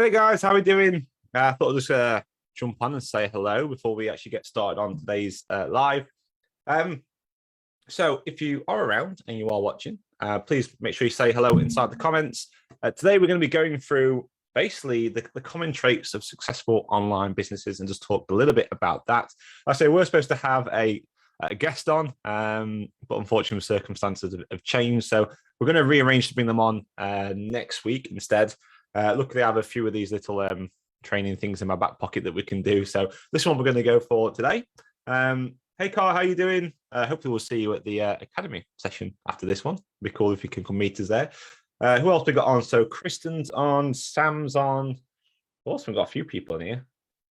Hey guys, how are we doing? I thought I'd just jump on and say hello before we actually get started on today's live. So if you are around and you are watching, please make sure you say hello inside the comments. Today we're going to be going through basically the common traits of successful online businesses and just talk a little bit about that. I say we're supposed to have a guest on, but unfortunately circumstances have changed. So we're going to rearrange to bring them on next week instead. Luckily, I have a few of these little training things in my back pocket that we can do. So this one we're going to go for today. Hey, Carl, how you doing? Hopefully we'll see you at the Academy session after this one. It'd be cool if you can come meet us there. Who else we got on? So Kristen's on, Sam's on. We've also got a few people in here.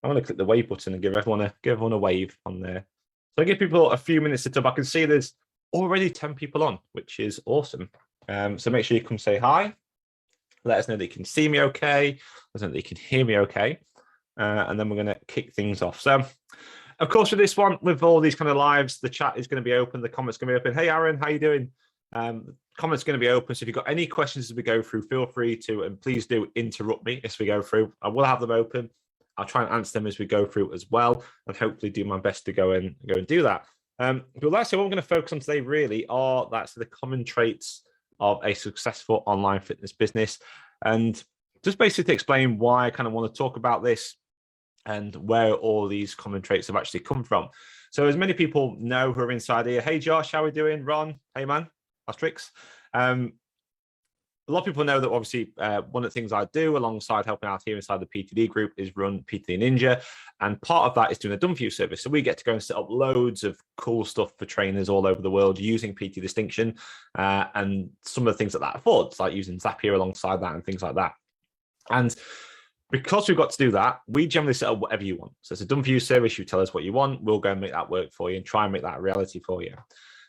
I'm going to click the wave button and give everyone a wave on there. So I give people a few minutes to talk. I can see there's already 10 people on, which is awesome. So make sure you come say hi. Let us know that you can see me okay. Let us know that you can hear me okay. And then we're going to kick things off. So, of course, with this one, with all these kind of lives, the chat is going to be open. The comments going to be open. Hey, Aaron, how you doing? Comments going to be open. So if you've got any questions as we go through, feel free to, and please do interrupt me as we go through. I will have them open. I'll try and answer them as we go through as well, and hopefully do my best to go and do that. But like I say, what I'm going to focus on today really are the common traits of a successful online fitness business, and just basically explain why I kind of want to talk about this and where all these common traits have actually come from. So as many people know who are inside here, hey Josh, how are we doing? Ron, hey man, Asterix. A lot of people know that obviously one of the things I do alongside helping out here inside the PTD group is run PTD Ninja. And part of that is doing a done for you service. So we get to go and set up loads of cool stuff for trainers all over the world using PT Distinction and some of the things that affords, like using Zapier alongside that and things like that. And because we've got to do that, we generally set up whatever you want. So it's a done for you service. You tell us what you want. We'll go and make that work for you and try and make that a reality for you.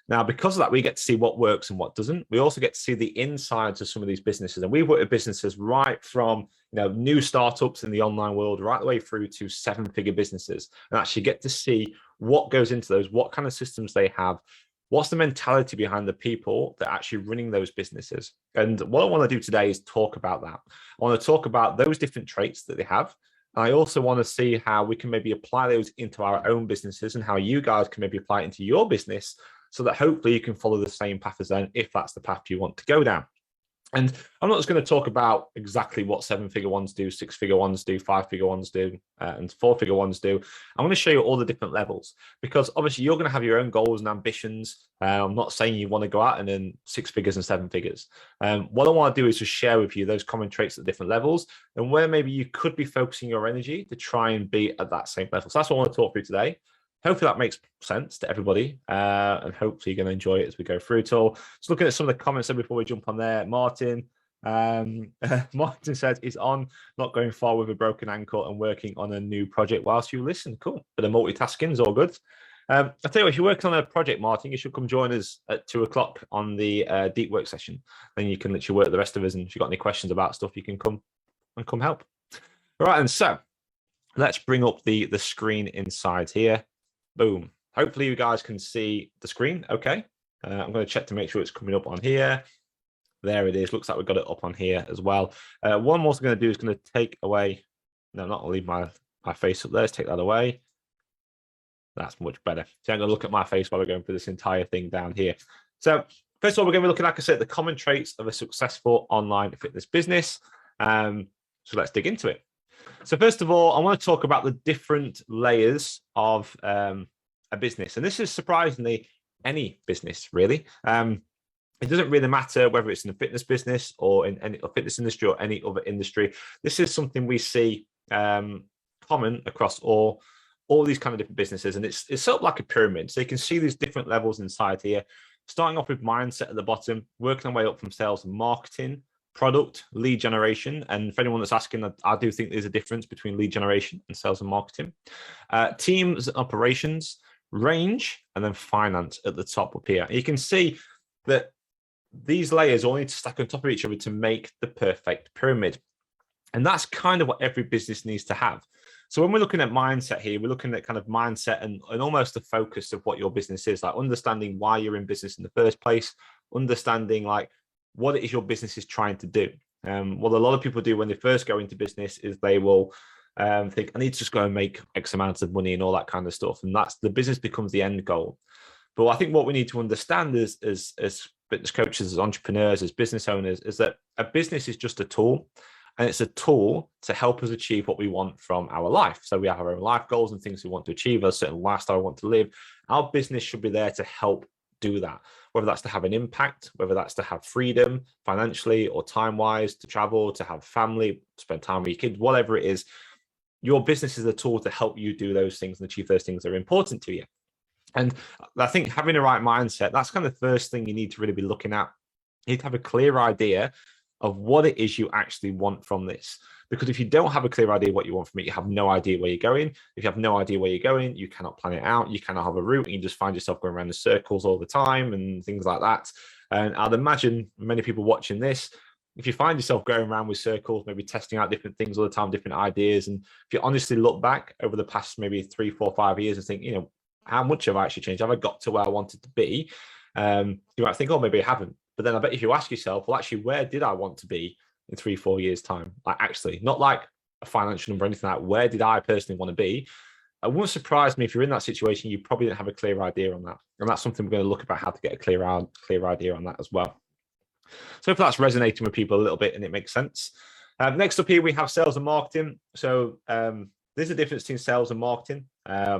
Now, because of that, we get to see what works and what doesn't. We also get to see the insides of some of these businesses. And we've worked with businesses right from new startups in the online world, right the way through to seven-figure businesses, and actually get to see what goes into those, what kind of systems they have, what's the mentality behind the people that are actually running those businesses. And what I want to do today is talk about that. I want to talk about those different traits that they have. I also want to see how we can maybe apply those into our own businesses and how you guys can maybe apply it into your business, so that hopefully you can follow the same path as them if that's the path you want to go down. And I'm not just going to talk about exactly what seven-figure ones do, six-figure ones do, five-figure ones do, and four-figure ones do. I'm going to show you all the different levels, because obviously you're going to have your own goals and ambitions. I'm not saying you want to go out and then six figures and seven figures. What I want to do is just share with you those common traits at different levels and where maybe you could be focusing your energy to try and be at that same level. So that's what I want to talk through today. Hopefully that makes sense to everybody, and hopefully you're going to enjoy it as we go through it all. Just looking at some of the comments before we jump on there. Martin says he's on, not going far with a broken ankle and working on a new project whilst you listen. Cool. Bit of multitasking is all good. I tell you what, if you're working on a project, Martin, you should come join us at 2:00 on the deep work session. Then you can literally work with the rest of us, and if you've got any questions about stuff, you can come help. All right, and so let's bring up the screen inside here. Boom. Hopefully you guys can see the screen. Okay. I'm going to check to make sure it's coming up on here. There it is. Looks like we've got it up on here as well. What I'm also going to do is going to take away, no, not leave my face up there. Let's take that away. That's much better. So I'm going to look at my face while we're going through this entire thing down here. So first of all, we're going to be looking, like I said, the common traits of a successful online fitness business. So let's dig into it. So first of all, I want to talk about the different layers of a business. And this is surprisingly any business, really. It doesn't really matter whether it's in the fitness business or in any fitness industry or any other industry. This is something we see common across all these kind of different businesses. And it's sort of like a pyramid. So you can see these different levels inside here, starting off with mindset at the bottom, working our way up from sales and marketing, product, lead generation. And for anyone that's asking, I do think there's a difference between lead generation and sales and marketing. Teams and operations, range, and then finance at the top up here. You can see that these layers all need to stack on top of each other to make the perfect pyramid. And that's kind of what every business needs to have. So when we're looking at mindset here, we're looking at kind of mindset and almost the focus of what your business is, like understanding why you're in business in the first place, understanding like what it is your business is trying to do. What a lot of people do when they first go into business is they will think, I need to just go and make X amount of money and all that kind of stuff. And that's the business becomes the end goal. But I think what we need to understand as fitness coaches, as entrepreneurs, as business owners, is that a business is just a tool. And it's a tool to help us achieve what we want from our life. So we have our own life goals and things we want to achieve, a certain lifestyle we want to live. Our business should be there to help do that, whether that's to have an impact, whether that's to have freedom financially or time-wise, to travel, to have family, spend time with your kids, whatever it is. Your business is a tool to help you do those things and achieve those things that are important to you. And I think having the right mindset, that's kind of the first thing you need to really be looking at. You need to have a clear idea of what it is you actually want from this. Because if you don't have a clear idea what you want from it, you have no idea where you're going. If you have no idea where you're going, you cannot plan it out. You cannot have a route, and you just find yourself going around in circles all the time and things like that. And I'd imagine many people watching this, if you find yourself going around with circles, maybe testing out different things all the time, different ideas, and if you honestly look back over the past maybe 3, 4, 5 years and think, you know, how much have I actually changed? Have I got to where I wanted to be? You might think, oh, maybe I haven't. But then I bet if you ask yourself, well, actually, where did I want to be in 3, 4 years' time? Like, actually, not like a financial number or anything like that. Where did I personally want to be? It wouldn't surprise me if you're in that situation, you probably didn't have a clear idea on that. And that's something we're going to look about, how to get a clear idea on that as well. So if that's resonating with people a little bit and it makes sense. Next up here, we have sales and marketing. So there's a difference between sales and marketing.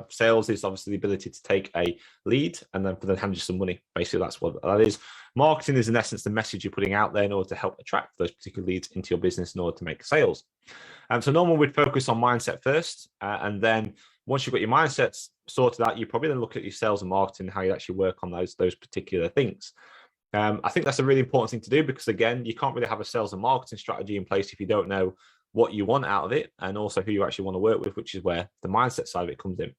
Sales is obviously the ability to take a lead and then for them hand you some money. Basically, that's what that is. Marketing is in essence the message you're putting out there in order to help attract those particular leads into your business in order to make sales. So normally we'd focus on mindset first, and then once you've got your mindsets sorted out, you probably then look at your sales and marketing, how you actually work on those particular things. I think that's a really important thing to do because, again, you can't really have a sales and marketing strategy in place if you don't know what you want out of it and also who you actually want to work with, which is where the mindset side of it comes in.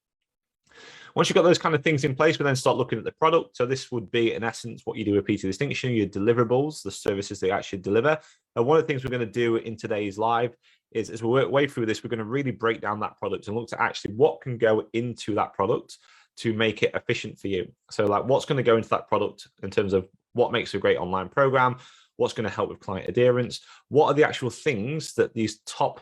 Once you've got those kind of things in place, we then start looking at the product. So this would be, in essence, what you do with PTD Distinction, your deliverables, the services they actually deliver. And one of the things we're going to do in today's live is, as we work way through this, we're going to really break down that product and look at actually what can go into that product to make it efficient for you. So like what's going to go into that product in terms of what makes a great online program, what's going to help with client adherence, what are the actual things that these top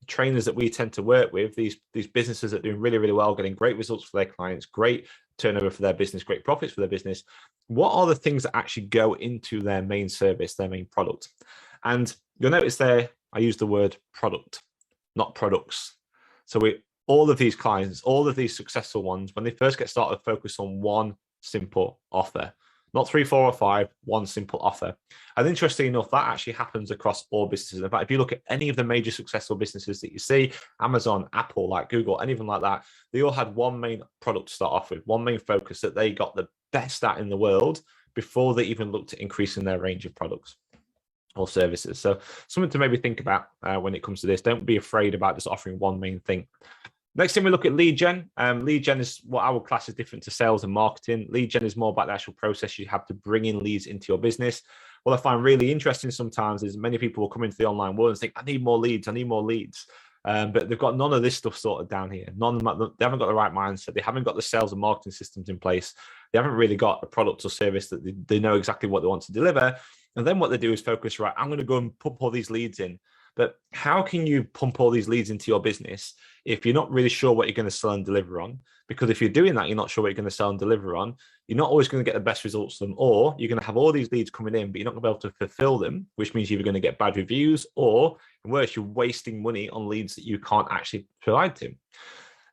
trainers that we tend to work with, these businesses that are doing really, really well, getting great results for their clients, great turnover for their business, great profits for their business, what are the things that actually go into their main service, their main product? And you'll notice there, I use the word product, not products. So all of these clients, all of these successful ones, when they first get started, focus on one simple offer. Not 3, 4, or 5, one simple offer. And interestingly enough, that actually happens across all businesses. In fact, if you look at any of the major successful businesses that you see, Amazon, Apple, like Google, anything like that, they all had one main product to start off with, one main focus that they got the best at in the world before they even looked at increasing their range of products or services. So something to maybe think about when it comes to this. Don't be afraid about just offering one main thing. Next thing we look at lead gen. Lead gen is what I would class as different to sales and marketing. Lead gen is more about the actual process you have to bring in leads into your business. What I find really interesting sometimes is many people will come into the online world and think, I need more leads, I need more leads. But they've got none of this stuff sorted down here. They haven't got the right mindset. They haven't got the sales and marketing systems in place. They haven't really got a product or service that they know exactly what they want to deliver. And then what they do is focus, right, I'm going to go and pump all these leads in. But how can you pump all these leads into your business if you're not really sure what you're going to sell and deliver on? Because if you're doing that, you're not sure what you're going to sell and deliver on, you're not always going to get the best results from them, or you're going to have all these leads coming in, but you're not going to be able to fulfill them, which means you're either going to get bad reviews or, worse, you're wasting money on leads that you can't actually provide to.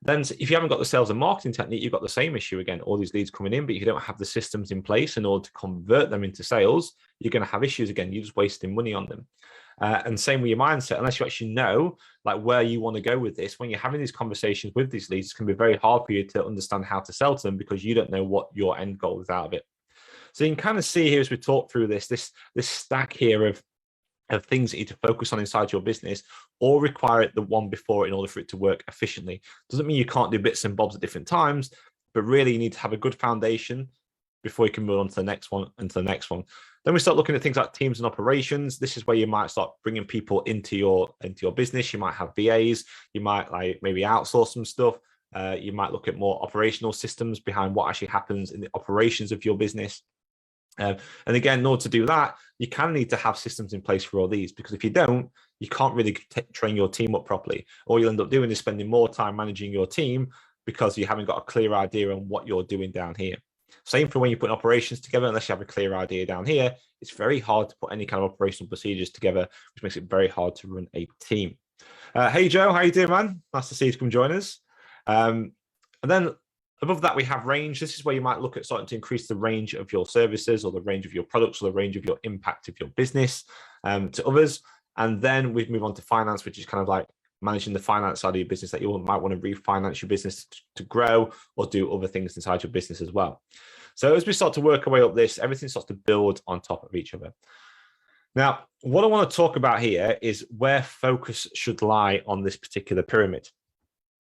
Then if you haven't got the sales and marketing technique, you've got the same issue again, all these leads coming in, but if you don't have the systems in place in order to convert them into sales, you're going to have issues again. You're just wasting money on them. And same with your mindset, unless you actually know like where you want to go with this, when you're having these conversations with these leads, it can be very hard for you to understand how to sell to them because you don't know what your end goal is out of it. So you can kind of see here as we talk through this stack here of things that you need to focus on inside your business or require it the one before in order for it to work efficiently. Doesn't mean you can't do bits and bobs at different times, but really you need to have a good foundation before you can move on to the next one and to the next one. Then we start looking at things like teams and operations. This is where you might start bringing people into your business. You might have VAs. You might like maybe outsource some stuff. You might look at more operational systems behind what actually happens in the operations of your business. And again, in order to do that, you can need to have systems in place for all these, because if you don't, you can't really train your team up properly. All you'll end up doing is spending more time managing your team because you haven't got a clear idea on what you're doing down here. Same for when you put operations together. Unless you have a clear idea down here, it's very hard to put any kind of operational procedures together, which makes it very hard to run a team. Hey, Joe, how you doing, man? Nice to see you come join us. And then above that, we have range. This is where you might look at starting to increase the range of your services or the range of your products or the range of your impact of your business to others. And then we move on to finance, which is kind of like managing the finance side of your business, that you might want to refinance your business to grow or do other things inside your business as well. So as we start to work our way up this, everything starts to build on top of each other. Now, what I want to talk about here is where focus should lie on this particular pyramid.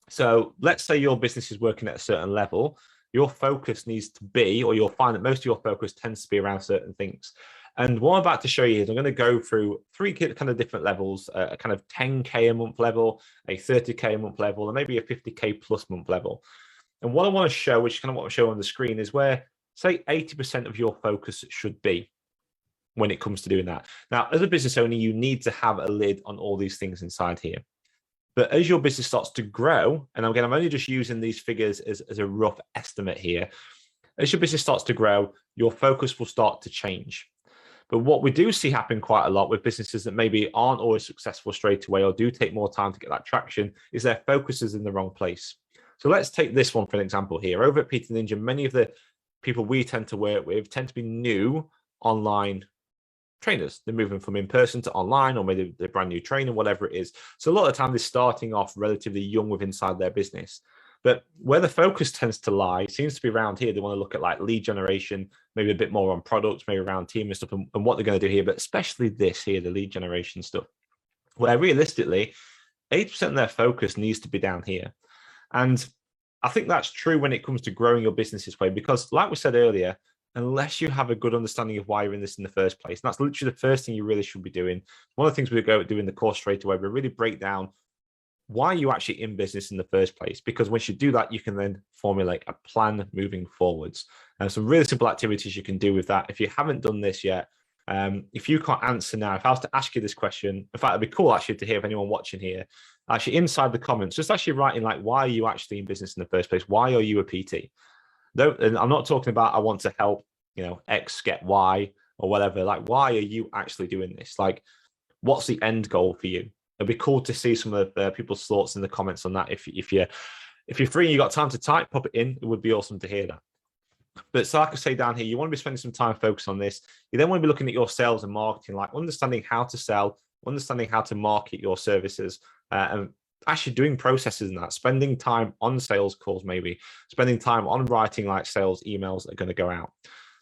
So let's say your business is working at a certain level, your focus needs to be, or you'll find that most of your focus tends to be around certain things. And what I'm about to show you is I'm going to go through three kind of different levels, a kind of 10K a month level, a 30K a month level, and maybe a 50K plus month level. And what I want to show, which is kind of what I'm showing on the screen, is where, say, 80% of your focus should be when it comes to doing that. Now, as a business owner, you need to have a lid on all these things inside here. But as your business starts to grow, and again, I'm only just using these figures as a rough estimate here. As your business starts to grow, your focus will start to change. But what we do see happen quite a lot with businesses that maybe aren't always successful straight away or do take more time to get that traction is their focus is in the wrong place. So let's take this one for an example here. Over at PTD Ninja, many of the people we tend to work with tend to be new online trainers. They're moving from in person to online, or maybe they're brand new trainer, whatever it is. So a lot of the time they're starting off relatively young with inside their business. But where the focus tends to lie seems to be around here. They want to look at like lead generation, maybe a bit more on products, maybe around team and stuff, and what they're going to do here, but especially this here, the lead generation stuff, where realistically 80% of their focus needs to be down here. And I think that's true when it comes to growing your business this way, because like we said earlier, unless you have a good understanding of why you're in this in the first place, and that's literally the first thing you really should be doing. One of the things we go do in the course straight away, we really break down why you're actually in business in the first place, because once you do that, you can then formulate a plan moving forwards. And some really simple activities you can do with that. If you haven't done this yet, if you can't answer now, if I was to ask you this question, in fact, it'd be cool actually to hear if anyone watching here, actually inside the comments, just actually writing like, why are you actually in business in the first place? Why are you a PT? And I'm not talking about I want to help, X get Y or whatever. Like, why are you actually doing this? Like, what's the end goal for you? It'd be cool to see some of people's thoughts in the comments on that. If you're free and you got time to type, pop it in. It would be awesome to hear that. But so like I say down here, you want to be spending some time focused on this. You then want to be looking at your sales and marketing, like understanding how to sell, understanding how to market your services, and actually doing processes in that, spending time on sales calls, maybe spending time on writing like sales emails that are going to go out.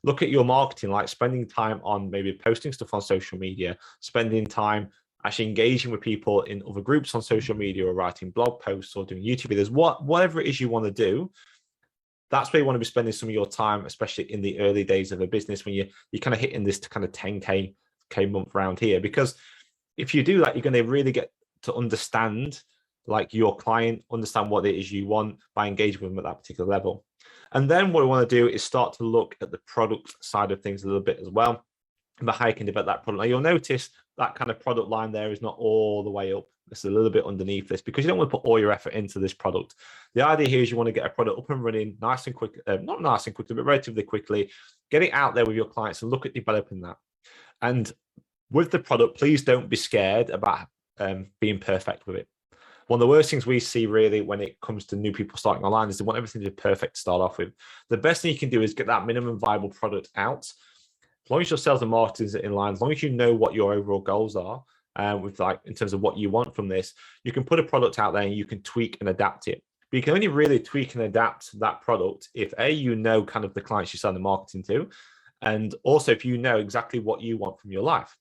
Look at your marketing, like spending time on maybe posting stuff on social media, spending time actually engaging with people in other groups on social media, or writing blog posts or doing YouTube videos, whatever it is you want to do. That's where you want to be spending some of your time, especially in the early days of a business when you're kind of hitting this kind of 10K month round here. Because if you do that, you're going to really get to understand like your client, understand what it is you want by engaging with them at that particular level. And then what we want to do is start to look at the product side of things a little bit as well, and how you can develop that product. Now you'll notice that kind of product line there is not all the way up. It's a little bit underneath this because you don't want to put all your effort into this product. The idea here is you want to get a product up and running nice and quick, not nice and quickly, but relatively quickly, get it out there with your clients and look at developing that. And with the product, please don't be scared about being perfect with it. One of the worst things we see really when it comes to new people starting online is they want everything to be perfect to start off with. The best thing you can do is get that minimum viable product out. As long as your sales and marketing is in line, as long as you know what your overall goals are, with like in terms of what you want from this, you can put a product out there and you can tweak and adapt it. But you can only really tweak and adapt that product if you know kind of the clients you're selling the marketing to, and also if you know exactly what you want from your life.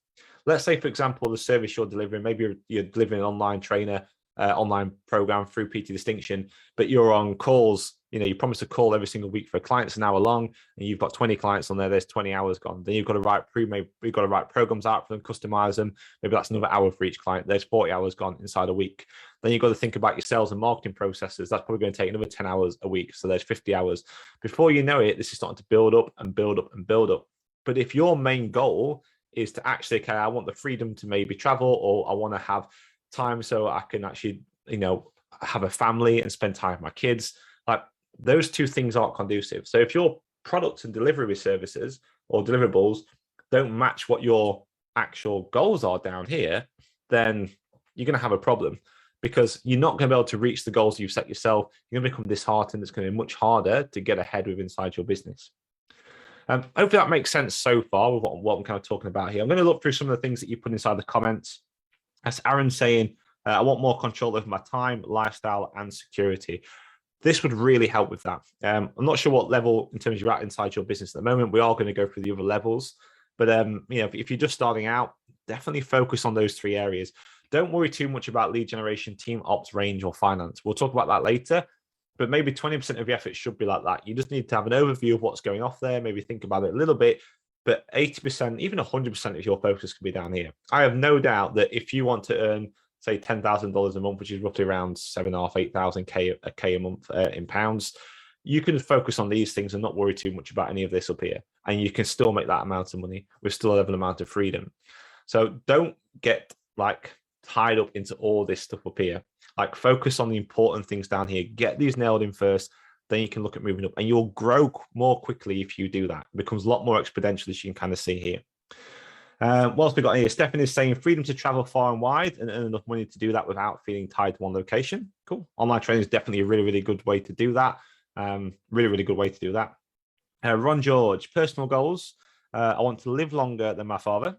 Let's say, for example, the service you're delivering, maybe you're delivering an online trainer, online program through PT Distinction, but you're on calls. You promise a call every single week for clients an hour long, and you've got 20 clients on there. There's 20 hours gone. Then you've got to write programs out for them, customize them. Maybe that's another hour for each client. There's 40 hours gone inside a week. Then you've got to think about your sales and marketing processes. That's probably going to take another 10 hours a week. So there's 50 hours. Before you know it, this is starting to build up and build up and build up. But if your main goal is to actually, okay, I want the freedom to maybe travel, or I want to have time so I can actually, have a family and spend time with my kids, like those two things aren't conducive. So if your products and delivery services or deliverables don't match what your actual goals are down here, then you're going to have a problem, because you're not going to be able to reach the goals you've set yourself. You're going to become disheartened. It's going to be much harder to get ahead with inside your business. Hopefully that makes sense so far with what I'm kind of talking about here. I'm going to look through some of the things that you put inside the comments. That's Aaron saying, I want more control over my time, lifestyle, and security. This would really help with that. I'm not sure what level in terms you're at inside your business at the moment. We are going to go through the other levels, but if you're just starting out, definitely focus on those three areas. Don't worry too much about lead generation, team ops, range, or finance. We'll talk about that later, but maybe 20% of your effort should be like that. You just need to have an overview of what's going off there, maybe think about it a little bit, but 80%, even 100% of your focus can be down here. I have no doubt that if you want to earn, say, $10,000 a month, which is roughly around 7,500, 8,000 a month in pounds, you can focus on these things and not worry too much about any of this up here. And you can still make that amount of money with still a level amount of freedom. So don't get tied up into all this stuff up here. Focus on the important things down here. Get these nailed in first, then you can look at moving up, and you'll grow more quickly if you do that. It becomes a lot more exponential, as you can kind of see here. What else we got here? Stephen is saying freedom to travel far and wide and earn enough money to do that without feeling tied to one location. Cool. Online training is definitely a really, really good way to do that. Really, really good way to do that. Ron George, personal goals. I want to live longer than my father.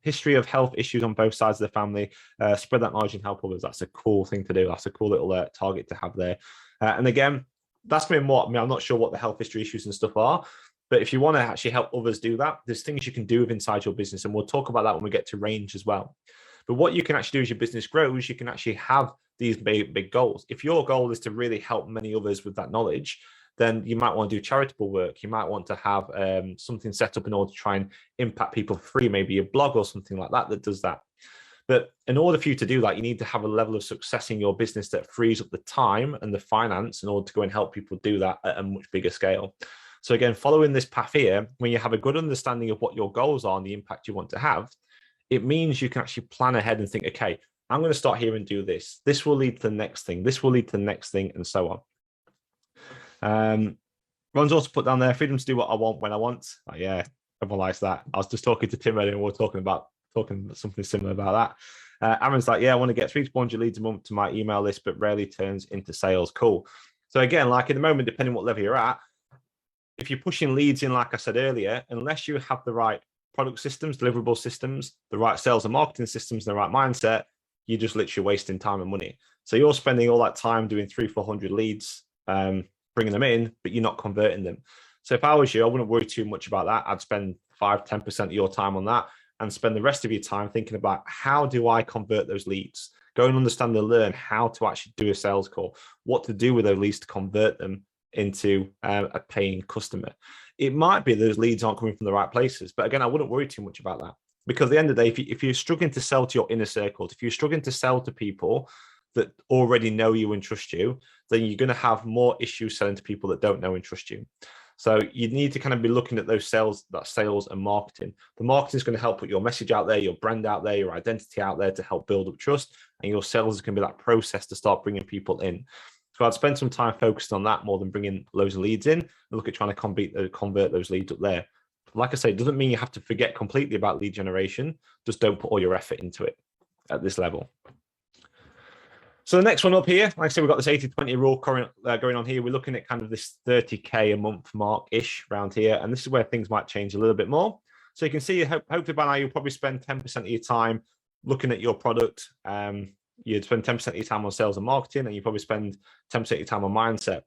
History of health issues on both sides of the family. Spread that knowledge and help others. That's a cool thing to do. That's a cool little target to have there. And again, that's been what, I'm not sure what the health history issues and stuff are, but if you want to actually help others do that, there's things you can do inside your business. And we'll talk about that when we get to range as well. But what you can actually do as your business grows, you can actually have these big goals. If your goal is to really help many others with that knowledge, then you might want to do charitable work. You might want to have something set up in order to try and impact people for free, maybe a blog or something like that that does that. But in order for you to do that, you need to have a level of success in your business that frees up the time and the finance in order to go and help people do that at a much bigger scale. So again, following this path here, when you have a good understanding of what your goals are and the impact you want to have, it means you can actually plan ahead and think, okay, I'm going to start here and do this. This will lead to the next thing. This will lead to the next thing, and so on. Ron's also put down there, freedom to do what I want when I want. Oh, yeah, everyone likes that. I was just talking to Tim earlier and we were talking something similar about that. Aaron's like, yeah, I want to get 300 to 400 leads a month to my email list, but rarely turns into sales. Cool. So again, like in the moment, depending what level you're at, if you're pushing leads in, like I said earlier, unless you have the right product systems, deliverable systems, the right sales and marketing systems, the right mindset, you're just literally wasting time and money. So you're spending all that time doing 300-400 leads, bringing them in, but you're not converting them. So if I was you, I wouldn't worry too much about that. I'd spend 5-10% of your time on that and spend the rest of your time thinking about how do I convert those leads? Go and understand and learn how to actually do a sales call, what to do with those leads to convert them into a paying customer. It might be those leads aren't coming from the right places, but again, I wouldn't worry too much about that, because at the end of the day, if you're struggling to sell to your inner circles, if you're struggling to sell to people that already know you and trust you, then you're going to have more issues selling to people that don't know and trust you. So you need to kind of be looking at those sales and marketing. The marketing is going to help put your message out there, your brand out there, your identity out there to help build up trust, and your sales is going to be that process to start bringing people in. So I'd spend some time focused on that more than bringing loads of leads in and look at trying to convert those leads up there. Like I say, it doesn't mean you have to forget completely about lead generation. Just don't put all your effort into it at this level. So the next one up here, like I said, we've got this 80-20 rule going on here. We're looking at kind of this 30K a month mark-ish around here. And this is where things might change a little bit more. So you can see, hopefully by now, you'll probably spend 10% of your time looking at your product. You'd spend 10% of your time on sales and marketing, and you probably spend 10% of your time on mindset.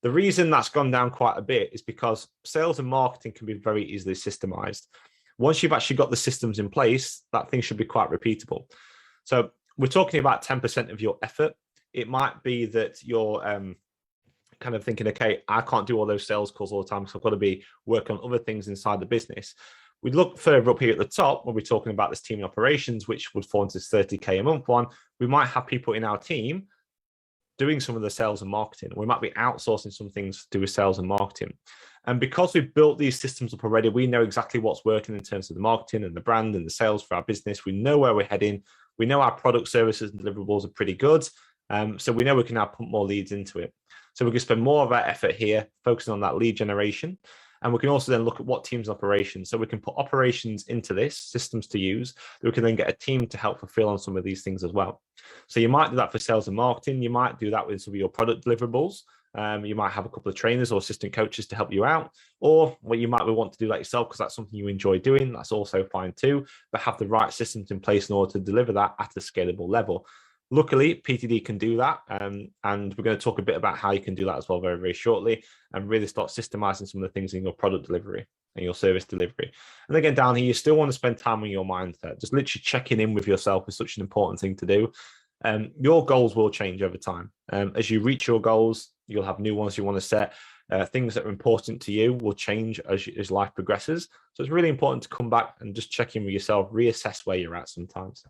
The reason that's gone down quite a bit is because sales and marketing can be very easily systemized. Once you've actually got the systems in place, that thing should be quite repeatable. So we're talking about 10% of your effort. It might be that you're kind of thinking, okay, I can't do all those sales calls all the time, so I've got to be working on other things inside the business. We look further up here at the top when we're talking about this team in operations, which would fall into this 30K a month one. We might have people in our team doing some of the sales and marketing. We might be outsourcing some things to do with sales and marketing. And because we've built these systems up already, we know exactly what's working in terms of the marketing and the brand and the sales for our business. We know where we're heading. We know our product, services, and deliverables are pretty good. So we know we can now put more leads into it. So we can spend more of our effort here focusing on that lead generation. And we can also then look at what teams operations. So we can put operations into this, systems to use, that we can then get a team to help fulfill on some of these things as well. So you might do that for sales and marketing. You might do that with some of your product deliverables. You might have a couple of trainers or assistant coaches to help you out, or what you might want to do that yourself because that's something you enjoy doing. That's also fine too, but have the right systems in place in order to deliver that at a scalable level. Luckily, PTD can do that, and we're going to talk a bit about how you can do that as well very, very shortly, and really start systemizing some of the things in your product delivery and your service delivery. And again, down here, you still want to spend time on your mindset. Just literally checking in with yourself is such an important thing to do. Your goals will change over time. As you reach your goals, you'll have new ones you want to set. Things that are important to you will change as life progresses. So it's really important to come back and just check in with yourself, reassess where you're at sometimes.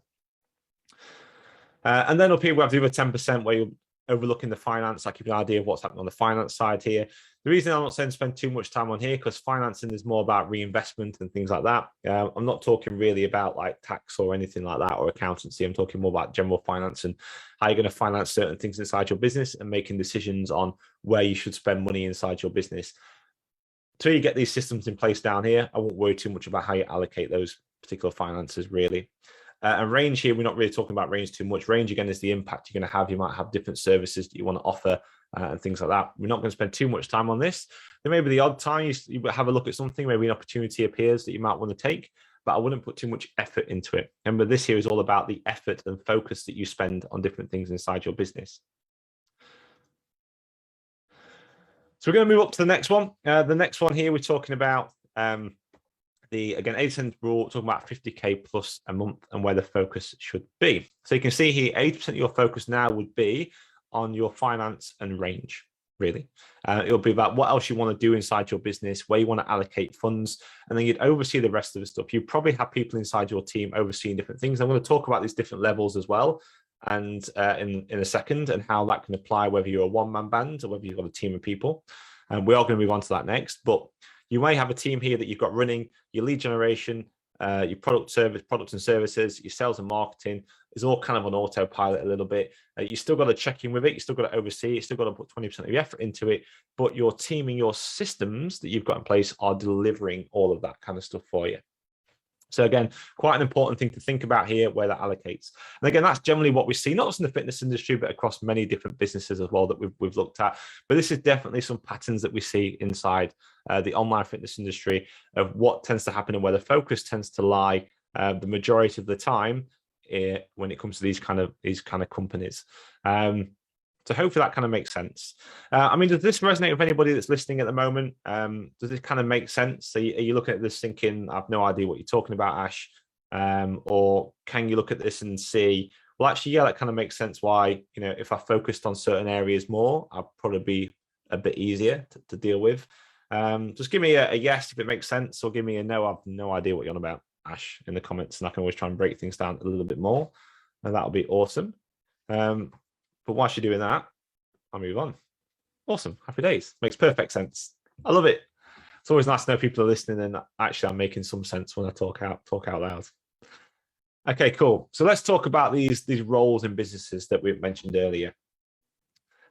And then up here, we have the other 10% where you're overlooking the finance. I give you an idea of what's happening on the finance side here. The reason I'm not saying spend too much time on here, because financing is more about reinvestment and things like that. I'm not talking really about like tax or anything like that or accountancy. I'm talking more about general finance and how you're going to finance certain things inside your business and making decisions on where you should spend money inside your business. Until you get these systems in place down here, I won't worry too much about how you allocate those particular finances really. And range here, we're not really talking about range too much. Range, again, is the impact you're going to have. You might have different services that you want to offer and things like that. We're not going to spend too much time on this. There may be the odd time you have a look at something, maybe an opportunity appears that you might want to take, but I wouldn't put too much effort into it. Remember, this here is all about the effort and focus that you spend on different things inside your business. So we're going to move up to the next one. The next one here, we're talking about again, 80% rule, talking about 50K plus a month and where the focus should be. So you can see here, 80% of your focus now would be on your finance and range, really. It'll be about what else you want to do inside your business, where you want to allocate funds, and then you'd oversee the rest of the stuff. You probably have people inside your team overseeing different things. I'm going to talk about these different levels as well, and in a second, and how that can apply whether you're a one-man band or whether you've got a team of people. And we are going to move on to that next, but you may have a team here that you've got running your lead generation, your products and services, your sales and marketing is all kind of on autopilot a little bit. You still got to check in with it. You still got to oversee it. You still got to put 20% of your effort into it, but your team and your systems that you've got in place are delivering all of that kind of stuff for you. So again, quite an important thing to think about here, where that allocates. And again, that's generally what we see, not just in the fitness industry, but across many different businesses as well that we've looked at. But this is definitely some patterns that we see inside the online fitness industry of what tends to happen and where the focus tends to lie the majority of the time when it comes to these kind of companies. So hopefully that kind of makes sense. I mean, does this resonate with anybody that's listening at the moment? Does this kind of make sense? So are you looking at this thinking, I've no idea what you're talking about, Ash? Or can you look at this and see, well, actually, yeah, that kind of makes sense why, if I focused on certain areas more, I'd probably be a bit easier to deal with. Just give me a yes if it makes sense, or give me a no, I've no idea what you're on about, Ash, in the comments, and I can always try and break things down a little bit more, and that'll be awesome. But whilst you're doing that, I'll move on. Awesome. Happy days. Makes perfect sense. I love it. It's always nice to know people are listening and actually I'm making some sense when I talk out loud. Okay, cool. So let's talk about these roles in businesses that we mentioned earlier.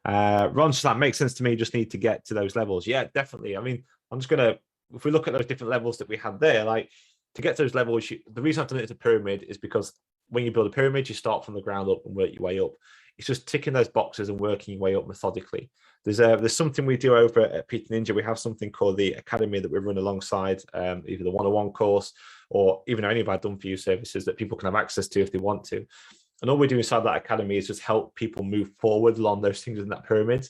Ron, that makes sense to me. Just need to get to those levels. Yeah, definitely. I mean, if we look at those different levels that we had there, like to get to those levels, the reason I've done it as a pyramid is because when you build a pyramid, you start from the ground up and work your way up. It's just ticking those boxes and working your way up methodically. There's something we do over at PTD Ninja. We have something called the Academy that we run alongside either the one-on-one course or even any of our done-for-you services that people can have access to if they want to. And all we do inside that academy is just help people move forward along those things in that pyramid.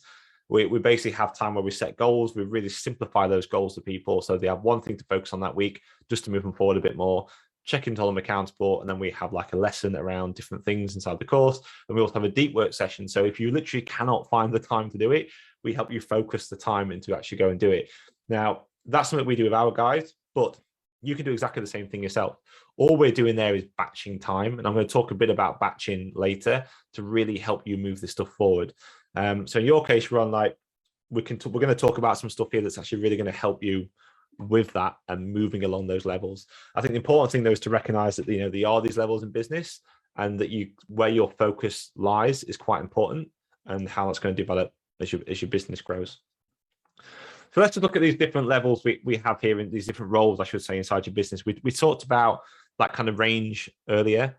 We basically have time where we set goals. We really simplify those goals to people so they have one thing to focus on that week just to move them forward a bit more. Check into them accountable, and then we have like a lesson around different things inside the course. And we also have a deep work session. So if you literally cannot find the time to do it, we help you focus the time into actually go and do it. Now, that's something we do with our guys, but you can do exactly the same thing yourself. All we're doing there is batching time. And I'm going to talk a bit about batching later to really help you move this stuff forward. So in your case, Ron, like we're going to talk about some stuff here that's actually really going to help you with that and moving along those levels. I think the important thing though is to recognize that there are these levels in business, and that where your focus lies is quite important, and how that's going to develop as your business grows. So let's just look at these different levels we have here in these different roles, I should say, inside your business. We talked about that kind of range earlier.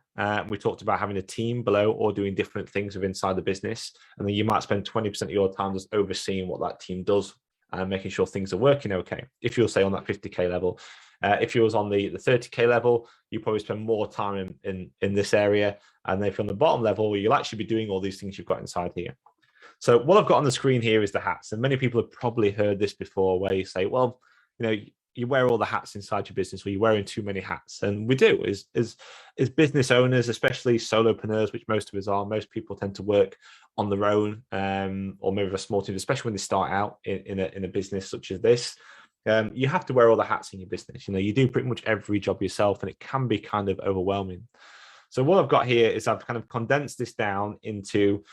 We talked about having a team below or doing different things inside the business. And then you might spend 20% of your time just overseeing what that team does and making sure things are working okay. If you'll say on that 50K level, if you was on the 30K level, you probably spend more time in this area. And then if you're on the bottom level, you'll actually be doing all these things you've got inside here. So what I've got on the screen here is the hats. And many people have probably heard this before, where you say, well, you wear all the hats inside your business, or you're wearing too many hats. And we do, as business owners, especially solopreneurs, which most of us are. Most people tend to work on their own, or maybe a small team, especially when they start out in a business such as this. You have to wear all the hats in your business. You do pretty much every job yourself, and it can be kind of overwhelming. So what I've got here is I've kind of condensed this down into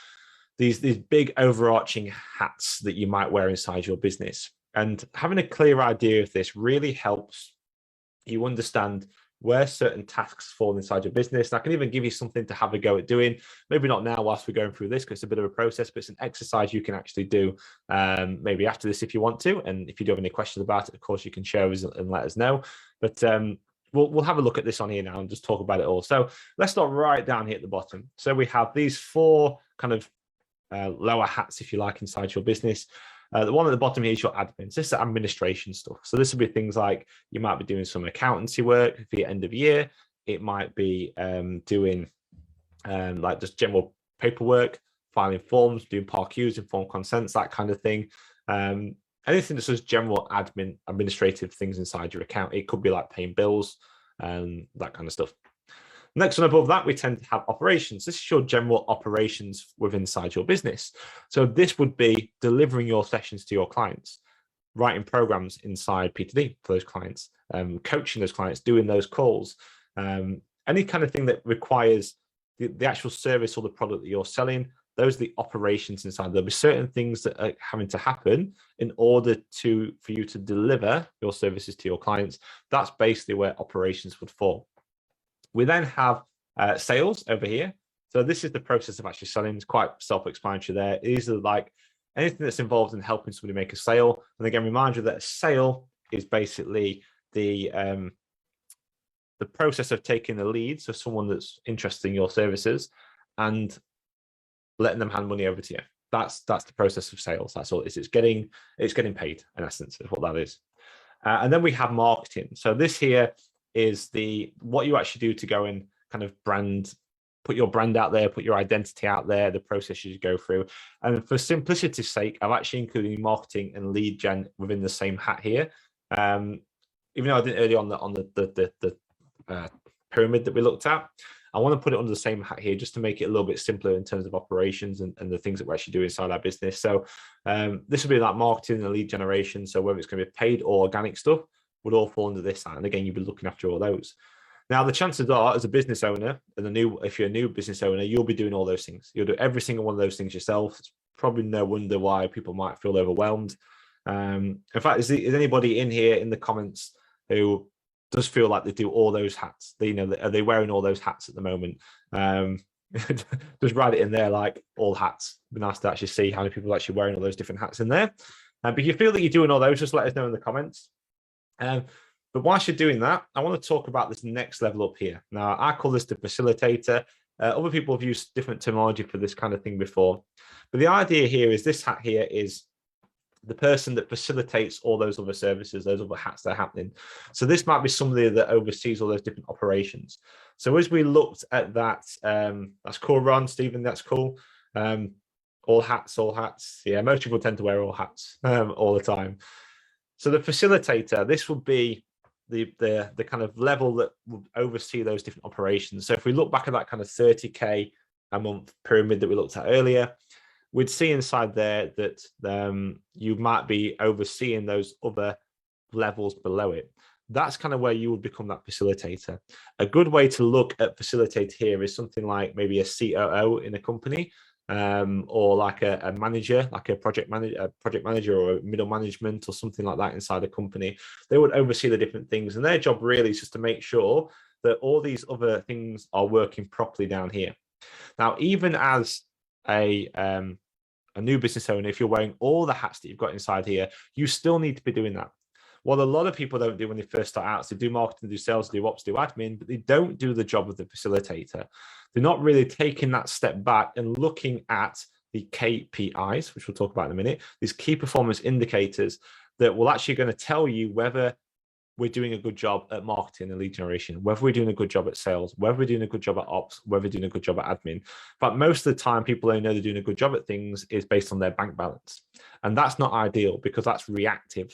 these big overarching hats that you might wear inside your business. And having a clear idea of this really helps you understand where certain tasks fall inside your business. And I can even give you something to have a go at doing. Maybe not now whilst we're going through this, because it's a bit of a process, but it's an exercise you can actually do maybe after this if you want to. And if you do have any questions about it, of course, you can share us and let us know. But we'll have a look at this on here now and just talk about it all. So let's start right down here at the bottom. So we have these four kind of lower hats, if you like, inside your business. The one at the bottom here is your admin. This is administration stuff. So this will be things like you might be doing some accountancy work for your end of year. It might be doing like just general paperwork, filing forms, doing PARQs, informed consents, that kind of thing. Anything that's just general administrative things inside your account. It could be like paying bills and that kind of stuff. Next one above that, we tend to have operations. This is your general operations inside your business. So this would be delivering your sessions to your clients, writing programs inside PTD for those clients, coaching those clients, doing those calls, any kind of thing that requires the actual service or the product that you're selling. Those are the operations inside. There'll be certain things that are having to happen in order for you to deliver your services to your clients. That's basically where operations would fall. We then have sales over here. So this is the process of actually selling. It's quite self-explanatory there. These are like anything that's involved in helping somebody make a sale. And again, remind you that a sale is basically the process of taking the lead, so someone that's interested in your services, and letting them hand money over to you. That's the process of sales. That's all it is. It's getting paid, in essence, is what that is. And then we have marketing. So this here is what you actually do to go and kind of put your brand out there, put your identity out there, the process you go through. And for simplicity's sake, I've actually included marketing and lead gen within the same hat here. Even though I did early on the pyramid that we looked at, I want to put it under the same hat here just to make it a little bit simpler in terms of operations and the things that we're actually doing inside our business. So this will be like marketing and lead generation. So whether it's going to be paid or organic stuff would all fall under this hat. And again, you'll be looking after all those. Now, the chances are, as a business owner, and if you're a new business owner, you'll be doing all those things. You'll do every single one of those things yourself. It's probably no wonder why people might feel overwhelmed. In fact, is anybody in here in the comments who does feel like they do all those hats? Are they wearing all those hats at the moment? Just write it in there, like all hats. It'd be nice to actually see how many people are actually wearing all those different hats in there. But if you feel that you're doing all those, just let us know in the comments. But whilst you're doing that, I want to talk about this next level up here. Now, I call this the facilitator. Other people have used different terminology for this kind of thing before. But the idea here is this hat here is the person that facilitates all those other services, those other hats that are happening. So this might be somebody that oversees all those different operations. So as we looked at that, that's cool, Ron, Stephen, that's cool. All hats. Yeah, most people tend to wear all hats all the time. So the facilitator, this would be the kind of level that would oversee those different operations. So if we look back at that kind of 30K a month pyramid that we looked at earlier, we'd see inside there that you might be overseeing those other levels below it. That's kind of where you would become that facilitator. A good way to look at facilitate here is something like maybe a COO in a company. or like a manager, like a project manager or middle management or something like that inside a company. They would oversee the different things, and their job really is just to make sure that all these other things are working properly down here. Now, even as a new business owner, if you're wearing all the hats that you've got inside here, you still need to be doing that. What a lot of people don't do when they first start out is they do marketing, do sales, do ops, do admin, but they don't do the job of the facilitator. They're not really taking that step back and looking at the KPIs, which we'll talk about in a minute, these key performance indicators that will actually going to tell you whether we're doing a good job at marketing and lead generation, whether we're doing a good job at sales, whether we're doing a good job at ops, whether we're doing a good job at admin. But most of the time, people only know they're doing a good job at things is based on their bank balance. And that's not ideal because that's reactive.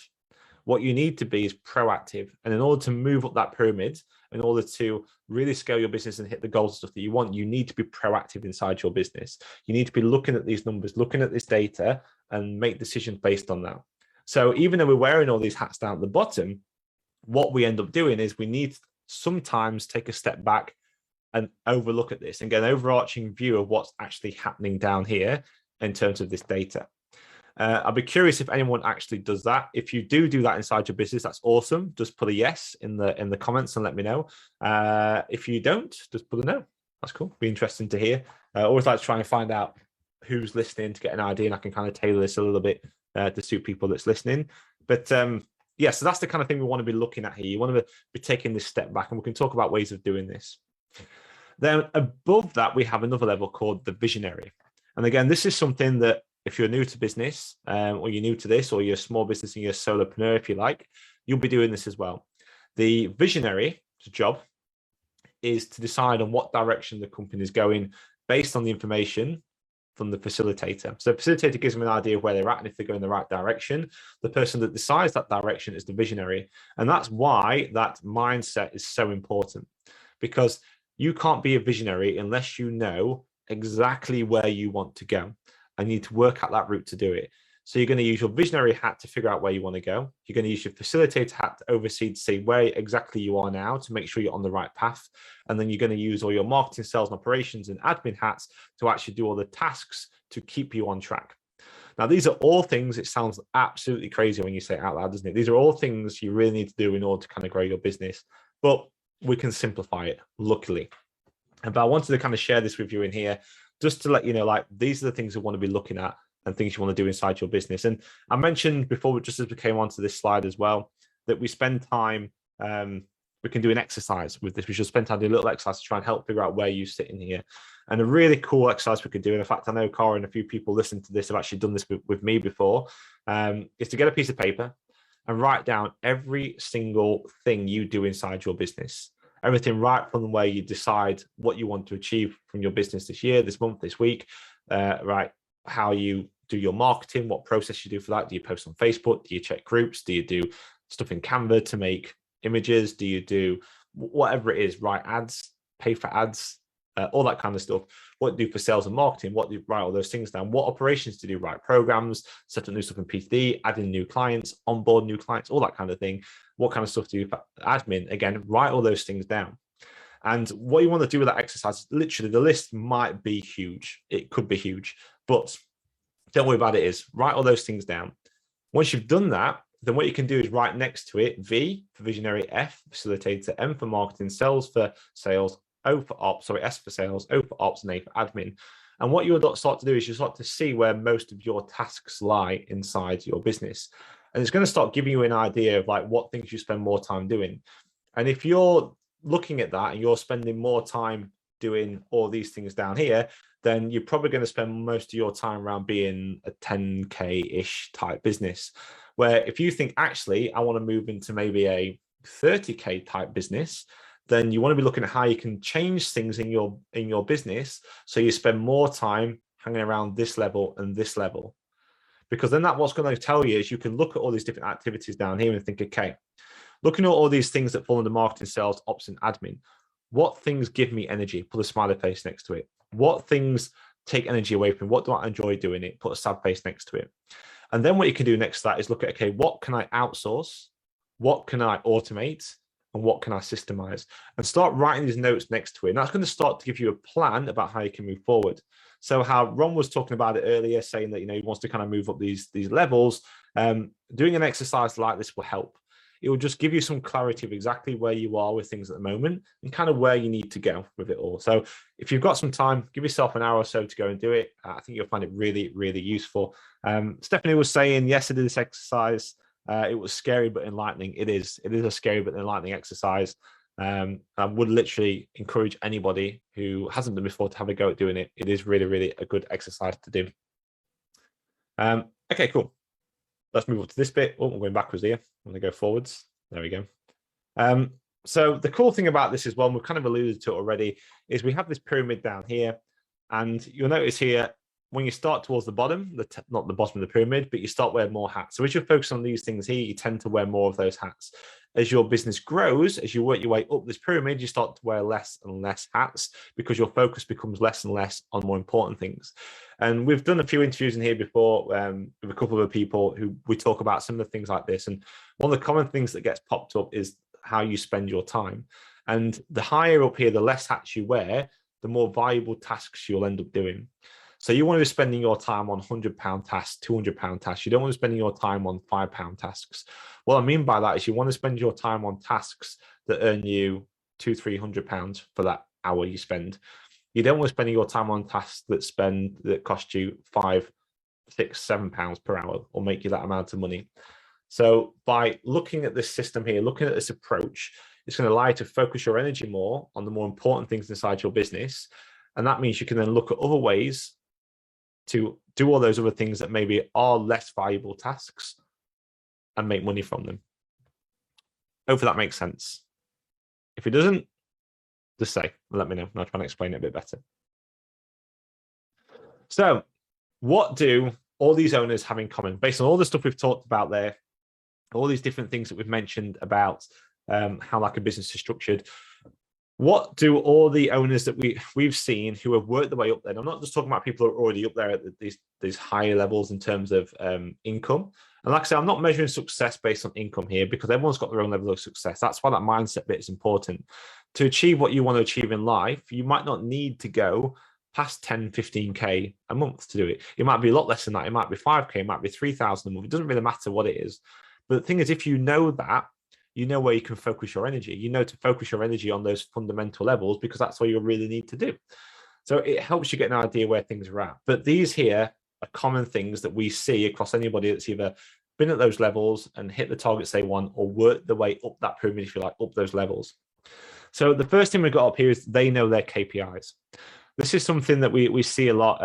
What you need to be is proactive. And in order to move up that pyramid, in order to really scale your business and hit the goals and stuff that you want, you need to be proactive inside your business. You need to be looking at these numbers, looking at this data, and make decisions based on that. So even though we're wearing all these hats down at the bottom, what we end up doing is we need sometimes take a step back and overlook at this and get an overarching view of what's actually happening down here in terms of this data. I'd be curious if anyone actually does that. If you do that inside your business, that's awesome. Just put a yes in the comments and let me know. If you don't, just put a no. That's cool. Be interesting to hear. I always like to try and find out who's listening to get an idea, and I can kind of tailor this a little bit to suit people that's listening. But yeah, so that's the kind of thing we want to be looking at here. You want to be taking this step back, and we can talk about ways of doing this. Then above that, we have another level called the visionary. And again, this is something that if you're new to business or you're new to this, or you're a small business and you're a solopreneur, if you like, you'll be doing this as well. The visionary job is to decide on what direction the company is going based on the information from the facilitator. So the facilitator gives them an idea of where they're at and if they're going in the right direction. The person that decides that direction is the visionary. And that's why that mindset is so important, because you can't be a visionary unless you know exactly where you want to go. And you need to work out that route to do it. So you're going to use your visionary hat to figure out where you want to go. You're going to use your facilitator hat to oversee to see where exactly you are now to make sure you're on the right path. And then you're going to use all your marketing, sales, and operations and admin hats to actually do all the tasks to keep you on track. Now, these are all things, it sounds absolutely crazy when you say it out loud, doesn't it? These are all things you really need to do in order to kind of grow your business, but we can simplify it, luckily. But I wanted to kind of share this with you in here, just to let you know, like, these are the things we want to be looking at and things you want to do inside your business. And I mentioned before, just as we came onto this slide as well, that we spend time, we can do an exercise with this. We should spend time doing a little exercise to try and help figure out where you sit in here. And a really cool exercise we could do, and in fact, I know Cara and a few people listening to this have actually done this with me before, is to get a piece of paper and write down every single thing you do inside your business. Everything right from where you decide what you want to achieve from your business this year, this month, this week, right? How you do your marketing, what process you do for that. Do you post on Facebook? Do you check groups? Do you do stuff in Canva to make images? Do you do whatever it is, write ads, pay for ads, all that kind of stuff? What do you do for sales and marketing? What do you write all those things down? What operations do you write programs, set up new stuff in PTD, add in new clients, onboard new clients, all that kind of thing? What kind of stuff do you do for admin? Again, write all those things down. And what you want to do with that exercise, literally the list might be huge. It could be huge, but don't worry about it. Is write all those things down. Once you've done that, then what you can do is write next to it V for visionary, F facilitator, M for marketing, sales for sales, O for ops, sorry, S for sales, O for ops, and A for admin. And what you'll start to do is you start to see where most of your tasks lie inside your business. And it's going to start giving you an idea of like what things you spend more time doing. And if you're looking at that and you're spending more time doing all these things down here, then you're probably going to spend most of your time around being a 10K-ish type business. Where if you think, actually, I want to move into maybe a 30K type business, then you want to be looking at how you can change things in your business so you spend more time hanging around this level and this level. Because then what's going to tell you is you can look at all these different activities down here and think, okay, looking at all these things that fall under marketing, sales, ops, and admin, what things give me energy? Put a smiley face next to it. What things take energy away from me? What do I enjoy doing it? Put a sad face next to it. And then what you can do next to that is look at, okay, what can I outsource? What can I automate? And what can I systemize? And start writing these notes next to it. And that's going to start to give you a plan about how you can move forward. So how Ron was talking about it earlier, saying that, he wants to kind of move up these levels, doing an exercise like this will help. It will just give you some clarity of exactly where you are with things at the moment and kind of where you need to go with it all. So if you've got some time, give yourself an hour or so to go and do it. I think you'll find it really, really useful. Stephanie was saying, yes, I did this exercise. It was scary but enlightening. It is a scary but enlightening exercise. I would literally encourage anybody who hasn't done before to have a go at doing it. It is really, really a good exercise to do. Okay, cool. Let's move up to this bit. Oh, I'm going backwards here. I'm going to go forwards. There we go. So the cool thing about this as well, and we've kind of alluded to it already, is we have this pyramid down here. And you'll notice here, when you start towards the bottom, not the bottom of the pyramid, but you start wearing more hats. So as you focus on these things here, you tend to wear more of those hats. As your business grows, as you work your way up this pyramid, you start to wear less and less hats because your focus becomes less and less on more important things. And we've done a few interviews in here before with a couple of people who we talk about some of the things like this. And one of the common things that gets popped up is how you spend your time. And the higher up here, the less hats you wear, the more valuable tasks you'll end up doing. So you want to be spending your time on £100 tasks, £200 tasks. You don't want to be spending your time on £5 tasks. What I mean by that is you want to spend your time on tasks that earn you £200-300 for that hour you spend. You don't want to spend your time on tasks that cost you £5, £6, £7 per hour or make you that amount of money. So by looking at this system here, looking at this approach, it's going to allow you to focus your energy more on the more important things inside your business. And that means you can then look at other ways to do all those other things that maybe are less valuable tasks and make money from them. Hopefully that makes sense. If it doesn't, just say, let me know. I'll try and explain it a bit better. So what do all these owners have in common? Based on all the stuff we've talked about there, all these different things that we've mentioned about how like a business is structured, what do all the owners that we've seen who have worked their way up there? And I'm not just talking about people who are already up there at these higher levels in terms of income. And like I said, I'm not measuring success based on income here because everyone's got their own level of success. That's why that mindset bit is important. To achieve what you want to achieve in life, you might not need to go past 10, 15K a month to do it. It might be a lot less than that. It might be 5K, it might be 3,000 a month. It doesn't really matter what it is. But the thing is, if you know that, you know where you can focus your energy. You know to focus your energy on those fundamental levels because that's all you really need to do. So it helps you get an idea where things are at. But these here are common things that we see across anybody that's either been at those levels and hit the targets they want or work their way up that pyramid, if you like, up those levels. So the first thing we've got up here is they know their KPIs. This is something that we see a lot,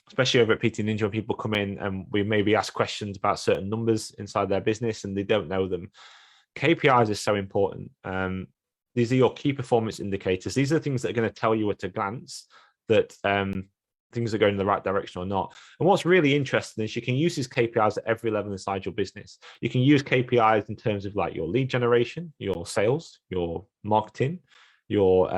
especially over at PTD Ninja, when people come in and we maybe ask questions about certain numbers inside their business and they don't know them. KPIs are so important. These are your key performance indicators. These are the things that are going to tell you at a glance that things are going in the right direction or not. And what's really interesting is you can use these KPIs at every level inside your business. You can use KPIs in terms of like your lead generation, your sales, your marketing, your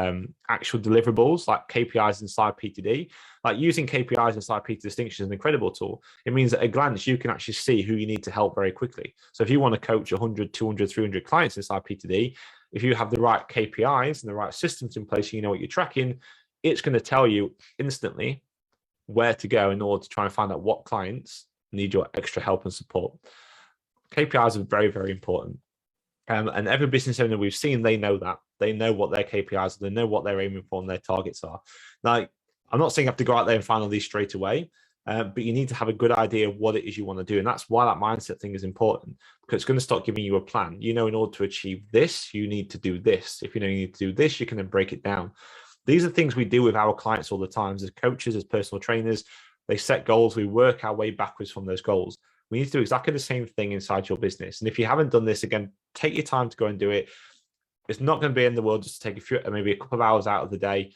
actual deliverables, like KPIs inside PTD. Like using KPIs inside PTD Distinction is an incredible tool. It means at a glance, you can actually see who you need to help very quickly. So if you want to coach 100, 200, 300 clients inside PTD, if you have the right KPIs and the right systems in place, you know what you're tracking, it's going to tell you instantly where to go in order to try and find out what clients need your extra help and support. KPIs are very, very important. And every business owner we've seen, they know that. They know what their KPIs are. They know what they're aiming for and their targets are. Now, I'm not saying you have to go out there and find all these straight away, but you need to have a good idea of what it is you want to do. And that's why that mindset thing is important, because it's going to start giving you a plan. You know, in order to achieve this, you need to do this. If you know you need to do this, you can then break it down. These are things we do with our clients all the time as coaches, as personal trainers. They set goals. We work our way backwards from those goals. We need to do exactly the same thing inside your business. And if you haven't done this, again, take your time to go and do it. It's not going to be in the world just to take maybe a couple of hours out of the day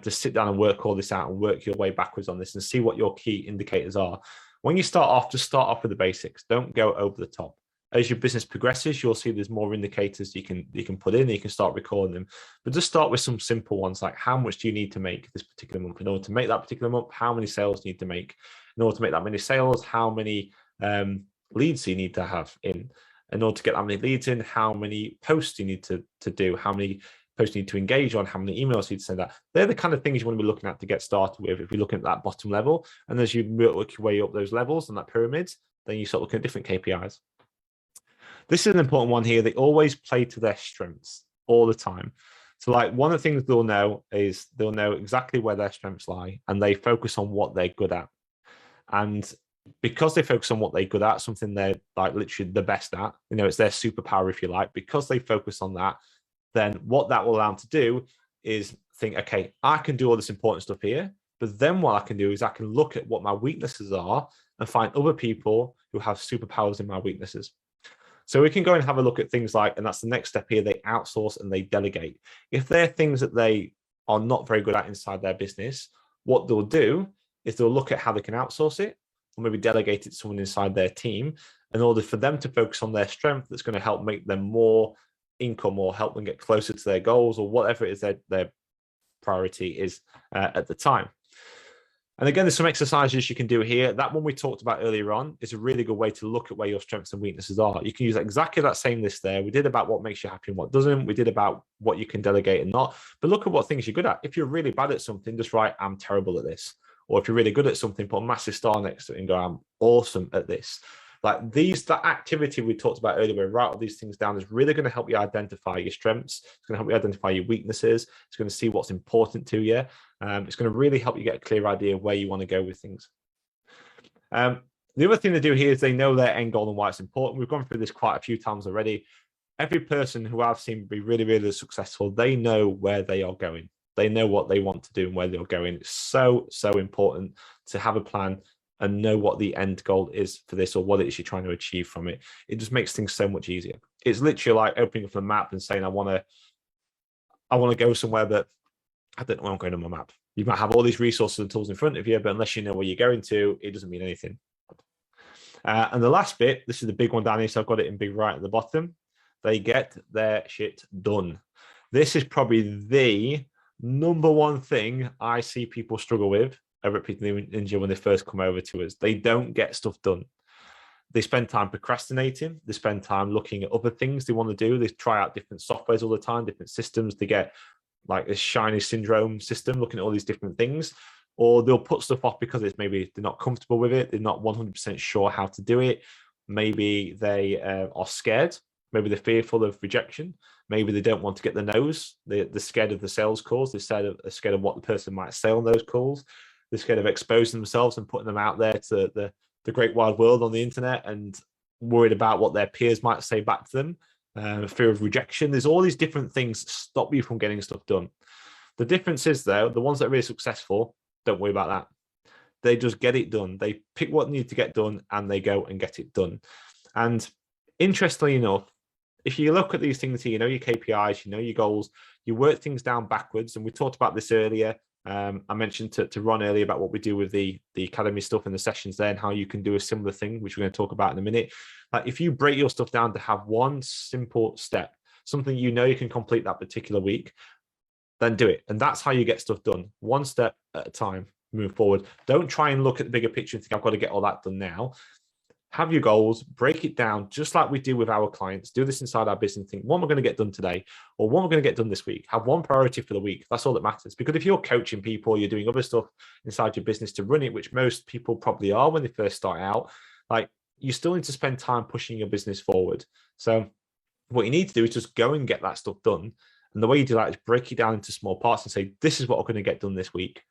to sit down and work all this out and work your way backwards on this and see what your key indicators are. When you start off, just start off with the basics. Don't go over the top. As your business progresses, you'll see there's more indicators you can put in, and you can start recording them. But just start with some simple ones, like how much do you need to make this particular month? In order to make that particular month, how many sales do you need to make? In order to make that many sales, how many leads you need to have in order to get that many leads in, how many posts you need to do, how many posts you need to engage on, how many emails you need to send out. They're the kind of things you want to be looking at to get started with if you're looking at that bottom level. And as you work your way up those levels and that pyramids, then you start looking at different KPIs. This is an important one here. They always play to their strengths all the time. So like one of the things they'll know is they'll know exactly where their strengths lie and they focus on what they're good at. And because they focus on what they're good at, something they're like literally the best at, it's their superpower, if you like, because they focus on that, then what that will allow them to do is think, okay, I can do all this important stuff here, but then what I can do is I can look at what my weaknesses are and find other people who have superpowers in my weaknesses. So we can go and have a look at things like, and that's the next step here, they outsource and they delegate. If there are things that they are not very good at inside their business, what they'll do is they'll look at how they can outsource it or maybe delegate it to someone inside their team in order for them to focus on their strength that's going to help make them more income or help them get closer to their goals or whatever it is their priority is at the time. And again, there's some exercises you can do here. That one we talked about earlier on is a really good way to look at where your strengths and weaknesses are. You can use exactly that same list there. We did about what makes you happy and what doesn't. We did about what you can delegate and not. But look at what things you're good at. If you're really bad at something, just write, I'm terrible at this. Or if you're really good at something, put a massive star next to it and go, I'm awesome at this. Like that activity we talked about earlier, where write all these things down, is really going to help you identify your strengths. It's going to help you identify your weaknesses. It's going to see what's important to you. It's going to really help you get a clear idea of where you want to go with things. The other thing they do here is they know their end goal and why it's important. We've gone through this quite a few times already. Every person who I've seen be really, really successful, they know where they are going. They know what they want to do and where they're going. It's so, so important to have a plan and know what the end goal is for this or what it is you're trying to achieve from it. It just makes things so much easier. It's literally like opening up a map and saying, I want to go somewhere, but I don't know where I'm going on my map. You might have all these resources and tools in front of you, but unless you know where you're going to, it doesn't mean anything. And the last bit, this is the big one down here, so I've got it in big right at the bottom. They get their shit done. This is probably the number one thing I see people struggle with over at PTD Ninja when they first come over to us. They don't get stuff done. They spend time procrastinating. They spend time looking at other things they want to do. They try out different softwares all the time, different systems. They get like this shiny syndrome system, looking at all these different things, or they'll put stuff off because it's maybe they're not comfortable with it. They're not 100% sure how to do it. Maybe they are scared. Maybe they're fearful of rejection. Maybe they don't want to get the no's. They're scared of the sales calls. They're scared of what the person might say on those calls. They're scared of exposing themselves and putting them out there to the great wide world on the internet and worried about what their peers might say back to them. Fear of rejection. There's all these different things stop you from getting stuff done. The difference is, though, the ones that are really successful, don't worry about that. They just get it done. They pick what needs to get done and they go and get it done. And interestingly enough, if you look at these things here, you know your KPIs, you know your goals, you work things down backwards. And we talked about this earlier. I mentioned to Ron earlier about what we do with the academy stuff and the sessions there and how you can do a similar thing, which we're going to talk about in a minute. Like if you break your stuff down to have one simple step, something you know you can complete that particular week, then do it. And that's how you get stuff done. One step at a time, move forward. Don't try and look at the bigger picture and think I've got to get all that done now. Have your goals, break it down, just like we do with our clients. Do this inside our business. Think, what am I going to get done today? Or what am I going to get done this week? Have one priority for the week. That's all that matters. Because if you're coaching people, you're doing other stuff inside your business to run it, which most people probably are when they first start out, like you still need to spend time pushing your business forward. So what you need to do is just go and get that stuff done. And the way you do that is break it down into small parts and say, this is what I'm going to get done this week.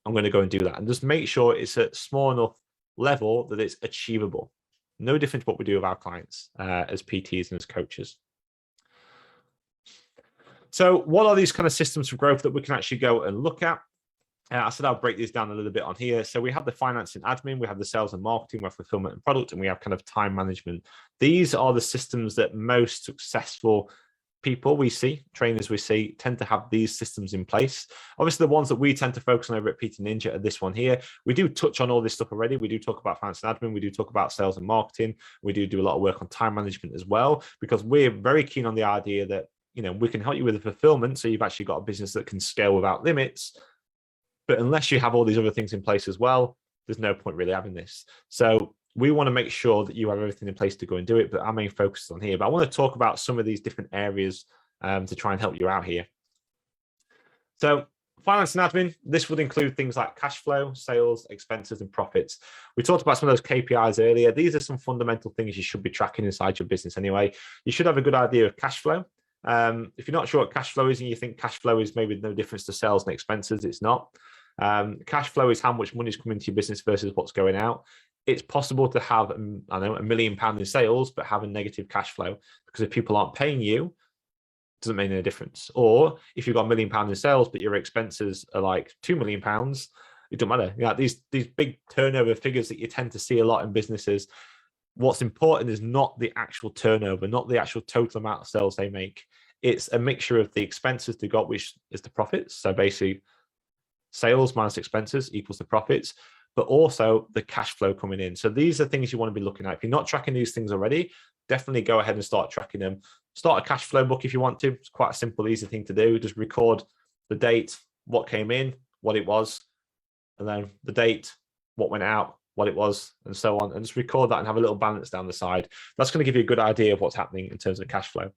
I'm going to go and do that. And just make sure it's at small enough level that it's achievable. No different to what we do with our clients as PTs and as coaches. So what are these kind of systems for growth that we can actually go and look at? I said I'll break these down a little bit on here. So we have the finance and admin, we have the sales and marketing, we have fulfillment and product, and we have kind of time management. These are the systems that most successful people we see, trainers we see, tend to have these systems in place. Obviously, the ones that we tend to focus on over at PTD Ninja are this one here. We do touch on all this stuff already. We do talk about finance and admin. We do talk about sales and marketing. We do a lot of work on time management as well, because we're very keen on the idea that, you know, we can help you with the fulfillment. So you've actually got a business that can scale without limits. But unless you have all these other things in place as well, there's no point really having this. So we want to make sure that you have everything in place to go and do it, but our main focus is on here. But I want to talk about some of these different areas to try and help you out here. So finance and admin, this would include things like cash flow, sales, expenses, and profits. We talked about some of those KPIs earlier. These are some fundamental things you should be tracking inside your business anyway. You should have a good idea of cash flow. If you're not sure what cash flow is and you think cash flow is maybe no difference to sales and expenses, it's not. Cash flow is how much money is coming to your business versus what's going out. It's possible to have, I know, £1 million in sales, but have a negative cash flow, because if people aren't paying you, it doesn't make any difference. Or if you've got £1 million in sales, but your expenses are like £2 million, it doesn't matter. Yeah, these big turnover figures that you tend to see a lot in businesses. What's important is not the actual turnover, not the actual total amount of sales they make. It's a mixture of the expenses they got, which is the profits. So basically, sales minus expenses equals the profits, but also the cash flow coming in. So these are things you want to be looking at. If you're not tracking these things already, definitely go ahead and start tracking them. Start a cash flow book if you want to. It's quite a simple, easy thing to do. Just record the date, what came in, what it was, and then the date, what went out, what it was, and so on. And just record that and have a little balance down the side. That's going to give you a good idea of what's happening in terms of cash flow.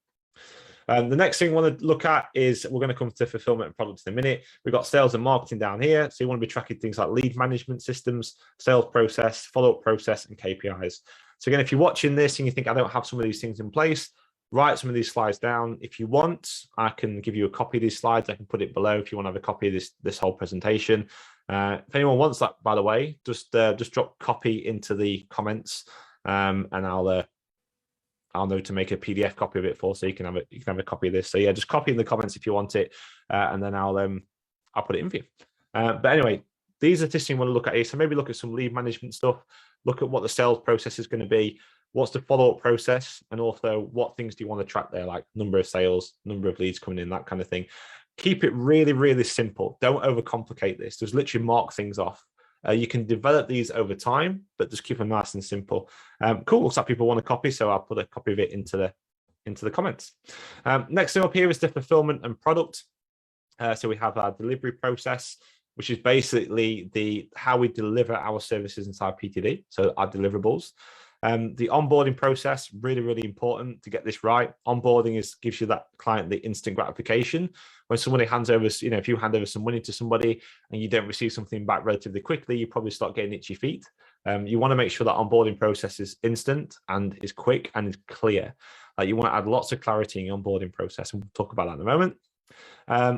The next thing we want to look at is, we're going to come to fulfillment and products in a minute. We've got sales and marketing down here. So you want to be tracking things like lead management systems, sales process, follow-up process, and KPIs. So again, if you're watching this and you think, I don't have some of these things in place, write some of these slides down. If you want, I can give you a copy of these slides. I can put it below if you want to have a copy of this whole presentation. If anyone wants that, by the way, just drop copy into the comments, and I'll know to make a PDF copy of it so you can have a copy of this. So yeah, just copy in the comments if you want it, and then I'll put it in for you. But anyway, these are things you want to look at here. So maybe look at some lead management stuff. Look at what the sales process is going to be. What's the follow-up process, and also what things do you want to track there, like number of sales, number of leads coming in, that kind of thing. Keep it really, really simple. Don't overcomplicate this. Just literally mark things off. You can develop these over time, but just keep them nice and simple. Cool. Looks like people want a copy, so I'll put a copy of it into the comments. Next thing up here is the fulfillment and product. So we have our delivery process, which is basically how we deliver our services inside PTD. So our deliverables. The onboarding process, really, really important to get this right. Onboarding gives you that client the instant gratification. When somebody hands over, if you hand over some money to somebody and you don't receive something back relatively quickly, you probably start getting itchy feet. You want to make sure that onboarding process is instant and is quick and is clear. You want to add lots of clarity in your onboarding process, and we'll talk about that in a moment.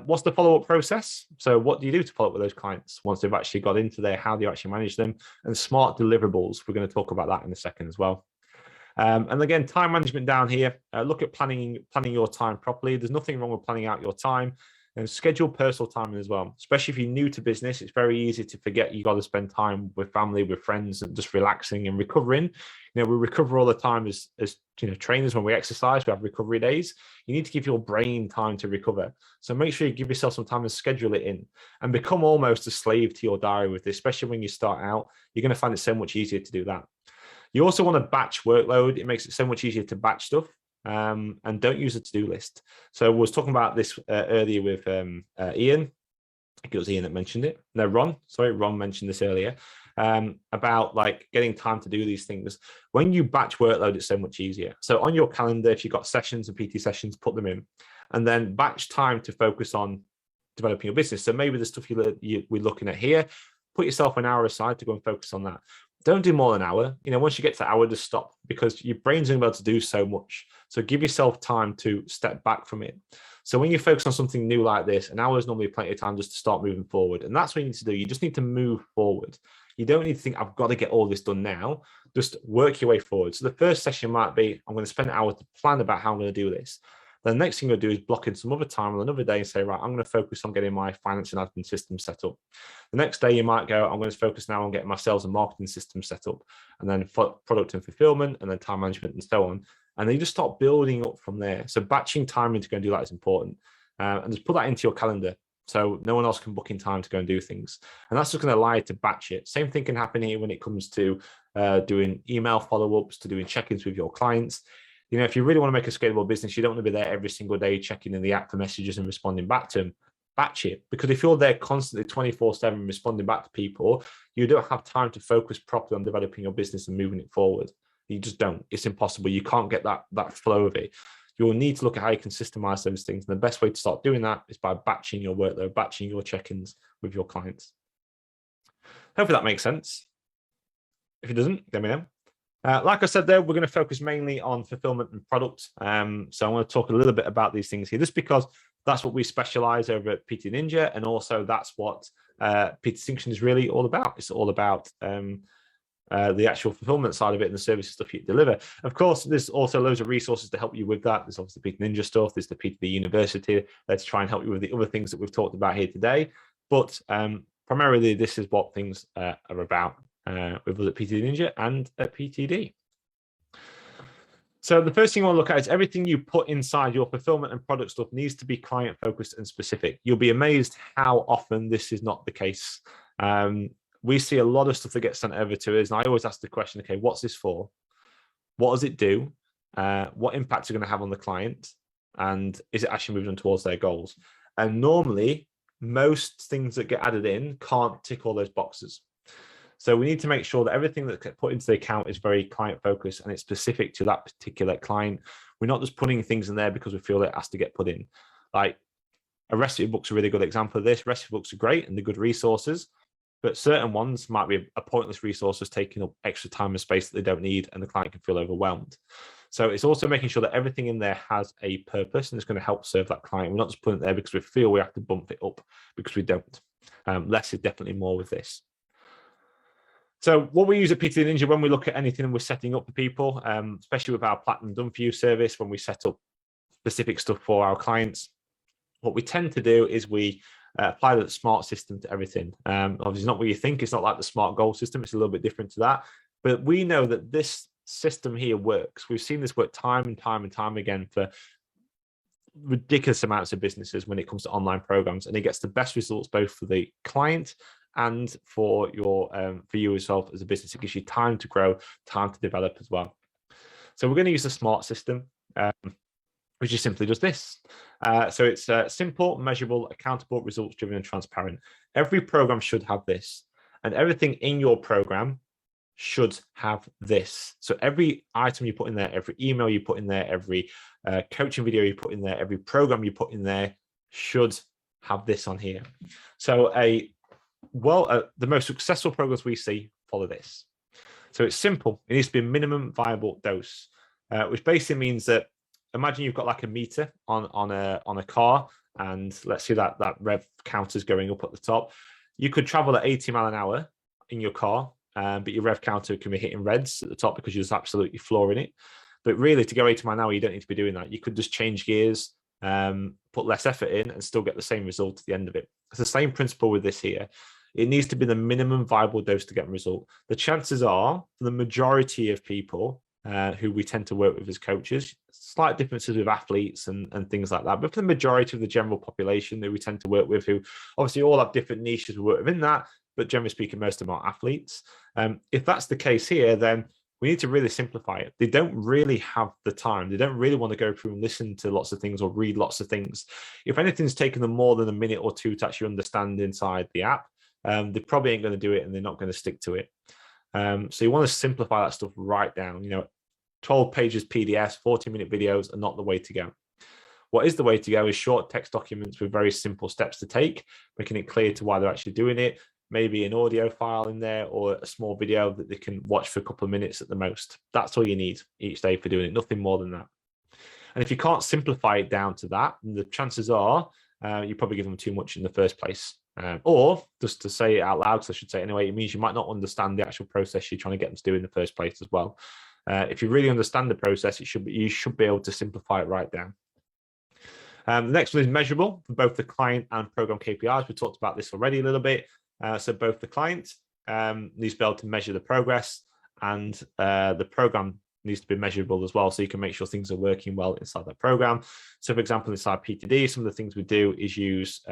What's the follow-up process? So what do you do to follow up with those clients once they've actually got into there? How do you actually manage them? And smart deliverables. We're going to talk about that in a second as well. And again, time management down here. Look at planning your time properly. There's nothing wrong with planning out your time, and schedule personal time as well. Especially if you're new to business, it's very easy to forget you got to spend time with family, with friends, and just relaxing and recovering. We recover all the time as trainers. When we exercise, we have recovery days. You need to give your brain time to recover. So make sure you give yourself some time and schedule it in, and become almost a slave to your diary with this. Especially when you start out, you're going to find it so much easier to do that. You also want to batch workload. It makes it so much easier to batch stuff, and don't use a to-do list. So we was talking about this earlier with Ian. I think it was Ian that mentioned it. No, Ron. Sorry, Ron mentioned this earlier about getting time to do these things. When you batch workload, it's so much easier. So on your calendar, if you've got sessions and PT sessions, put them in, and then batch time to focus on developing your business. So maybe the stuff we're looking at here, put yourself an hour aside to go and focus on that. Don't do more than an hour. Once you get to an hour, just stop, because your brain's going to be able to do so much. So give yourself time to step back from it. So when you focus on something new like this, an hour is normally plenty of time just to start moving forward. And that's what you need to do. You just need to move forward. You don't need to think, I've got to get all this done now. Just work your way forward. So the first session might be, I'm going to spend an hour to plan about how I'm going to do this. The next thing you'll do is block in some other time on another day and say, right, I'm going to focus on getting my finance and admin system set up. The next day you might go, I'm going to focus now on getting my sales and marketing system set up, and then product and fulfillment, and then time management, and so on. And then you just start building up from there. So batching time in to go and do that is important. And just put that into your calendar, so no one else can book in time to go and do things. And that's just going to allow you to batch it. Same thing can happen here when it comes to doing email follow-ups, to doing check-ins with your clients. If you really want to make a scalable business, you don't want to be there every single day checking in the app for messages and responding back to them. Batch it, because if you're there constantly 24/7 responding back to people, you don't have time to focus properly on developing your business and moving it forward. You just don't. It's impossible. You can't get that flow of it. you'll need to look at how you can systemize those things. And the best way to start doing that is by batching your workload, batching your check-ins with your clients. Hopefully that makes sense. If it doesn't, let me know. Like I said there, we're going to focus mainly on fulfillment and product. So I want to talk a little bit about these things here, just because that's what we specialize over at PTD Ninja, and also that's what PT Distinction is really all about. It's all about the actual fulfillment side of it and the services stuff you deliver. Of course, there's also loads of resources to help you with that. There's obviously PT Ninja stuff. There's the PTD University. Let's try and help you with the other things that we've talked about here today. But primarily, this is what things are about with us at PTD Ninja and at PTD. So the first thing I want to look at is everything you put inside your fulfillment and product stuff needs to be client focused and specific. You'll be amazed how often this is not the case. We see a lot of stuff that gets sent over to us, and I always ask the question, okay, what's this for? What does it do? What impact is it going to have on the client? And is it actually moving them towards their goals? And normally, most things that get added in can't tick all those boxes. So we need to make sure that everything that gets put into the account is very client focused and it's specific to that particular client. We're not just putting things in there because we feel it has to get put in. Like a recipe book's a really good example of this. Recipe books are great and they're good resources, but certain ones might be a pointless resource that's taking up extra time and space that they don't need, and the client can feel overwhelmed. So it's also making sure that everything in there has a purpose and it's going to help serve that client. We're not just putting it there because we feel we have to bump it up, because we don't. Less is definitely more with this. So what we use at PTD Ninja when we look at anything we're setting up for people, especially with our Platinum Done For You service, when we set up specific stuff for our clients, what we tend to do is we apply the smart system to everything. Obviously, it's not what you think. It's not like the smart goal system. It's a little bit different to that. But we know that this system here works. We've seen this work time and time and time again for ridiculous amounts of businesses when it comes to online programs, and it gets the best results both for the client and for your for you yourself as a business. It gives you time to grow, time to develop as well. So we're going to use a smart system, which is simply just this. So it's simple, measurable, accountable, results driven, and transparent. Every program should have this, and everything in your program should have this. So every item you put in there, every email you put in there, every coaching video you put in there, every program you put in there should have this on here. So the most successful programs we see follow this. So it's simple. It needs to be a minimum viable dose, which basically means that imagine you've got like a meter on a car, and let's say that rev counter is going up at the top. You could travel at 80 miles an hour in your car, but your rev counter can be hitting reds at the top because you're just absolutely flooring it. But really, to go 80 miles an hour, you don't need to be doing that. You could just change gears, put less effort in, and still get the same result at the end of it. It's the same principle with this here. It needs to be the minimum viable dose to get a result. The chances are, for the majority of people who we tend to work with as coaches, slight differences with athletes and things like that, but for the majority of the general population that we tend to work with, who obviously all have different niches we work within that, but generally speaking, most of them are athletes. If that's the case here, then we need to really simplify it. They don't really have the time. They don't really want to go through and listen to lots of things or read lots of things. If anything's taken them more than a minute or two to actually understand inside the app, they probably ain't going to do it, and they're not going to stick to it. So you want to simplify that stuff right down. 12 pages PDFs, 40-minute videos are not the way to go. What is the way to go is short text documents with very simple steps to take, making it clear to why they're actually doing it. Maybe an audio file in there or a small video that they can watch for a couple of minutes at the most. That's all you need each day for doing it, nothing more than that. And if you can't simplify it down to that, the chances are you probably give them too much in the first place. Or just to say it out loud, so I should say it anyway, it means you might not understand the actual process you're trying to get them to do in the first place as well. If you really understand the process, you should be able to simplify it right down. The next one is measurable for both the client and program KPIs. We talked about this already a little bit. So both the client needs to be able to measure the progress, and the program needs to be measurable as well, so you can make sure things are working well inside that program. So for example, inside PTD, some of the things we do is use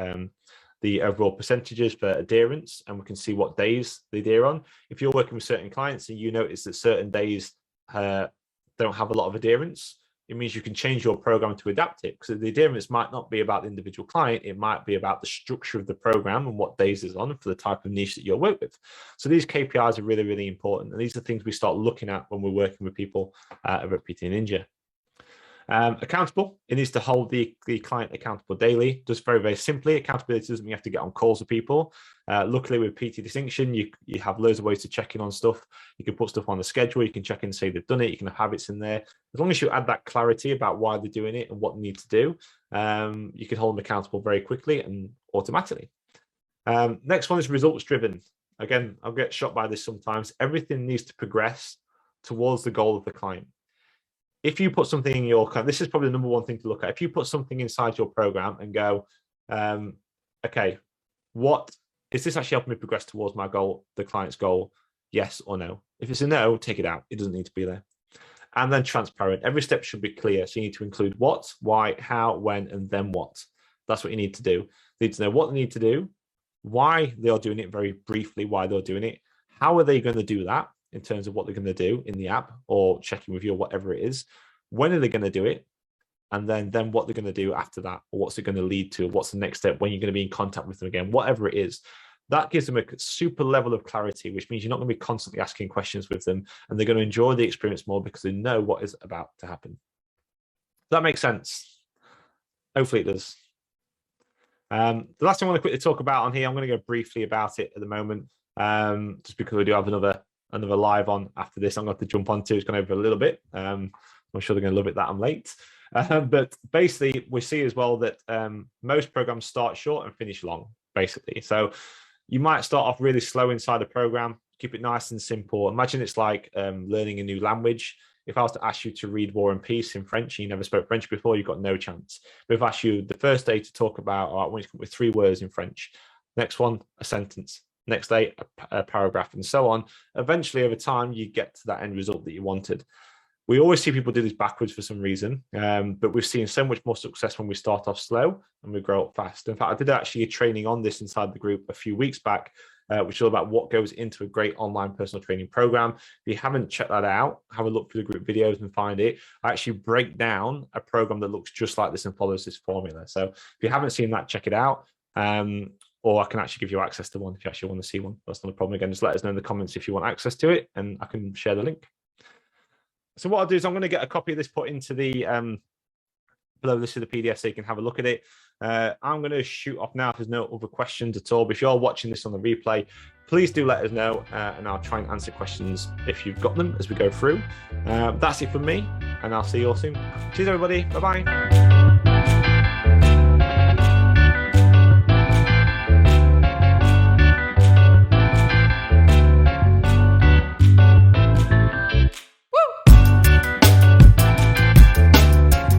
the overall percentages for adherence, and we can see what days they adhere on. If you're working with certain clients and you notice that certain days don't have a lot of adherence, it means you can change your program to adapt it, because the adherence might not be about the individual client. It might be about the structure of the program and what days is on for the type of niche that you'll work with. So these KPIs are really, really important. And these are things we start looking at when we're working with people over at PTD Ninja. Accountable, it needs to hold the client accountable daily. Just very, very simply, accountability doesn't mean you have to get on calls with people. Luckily, with PTD Distinction, you have loads of ways to check in on stuff. You can put stuff on the schedule. You can check in and say they've done it. You can have habits in there. As long as you add that clarity about why they're doing it and what they need to do, you can hold them accountable very quickly and automatically. Next one is results driven. Again, I'll get shot by this sometimes. Everything needs to progress towards the goal of the client. If you put something in your, this is probably the number one thing to look at. If you put something inside your program and go, okay, what is this actually helping me progress towards my goal, the client's goal? Yes or no? If it's a no, take it out. It doesn't need to be there. And then transparent. Every step should be clear. So you need to include what, why, how, when, and then what. That's what you need to do. You need to know what they need to do, why they are doing it, very briefly, why they're doing it. How are they going to do that in terms of what they're going to do in the app or checking with you or whatever it is? When are they going to do it? And then what they're going to do after that, or what's it going to lead to? What's the next step when you're going to be in contact with them again? Whatever it is, that gives them a super level of clarity, which means you're not going to be constantly asking questions with them, and they're going to enjoy the experience more because they know what is about to happen. Does that make sense? Hopefully it does. The last thing I want to quickly talk about on here, I'm going to go briefly about it at the moment, just because we do have another live on after this. I'm going to have to jump onto. It's gone over a little bit. I'm sure they're going to love it that I'm late. But basically, we see as well that most programs start short and finish long, basically. So you might start off really slow inside the program, keep it nice and simple. Imagine it's like learning a new language. If I was to ask you to read War and Peace in French, and you never spoke French before, you've got no chance. But if I ask you the first day to talk about, all right, I want you to come up with 3 words in French. Next one, a sentence. Next day, a paragraph, and so on. Eventually, over time, you get to that end result that you wanted. We always see people do this backwards for some reason, but we've seen so much more success when we start off slow and we grow up fast. In fact, I did actually a training on this inside the group a few weeks back, which is all about what goes into a great online personal training program. If you haven't checked that out, have a look through the group videos and find it. I actually break down a program that looks just like this and follows this formula. So if you haven't seen that, check it out. Or I can actually give you access to one if you actually want to see one. That's not a problem. Again, just let us know in the comments if you want access to it, and I can share the link. So what I'll do is I'm going to get a copy of this put into the below this is the PDF so you can have a look at it. I'm going to shoot off now if there's no other questions at all. But if you're watching this on the replay, please do let us know, and I'll try and answer questions if you've got them as we go through. That's it from me, and I'll see you all soon. Cheers, everybody. Bye-bye.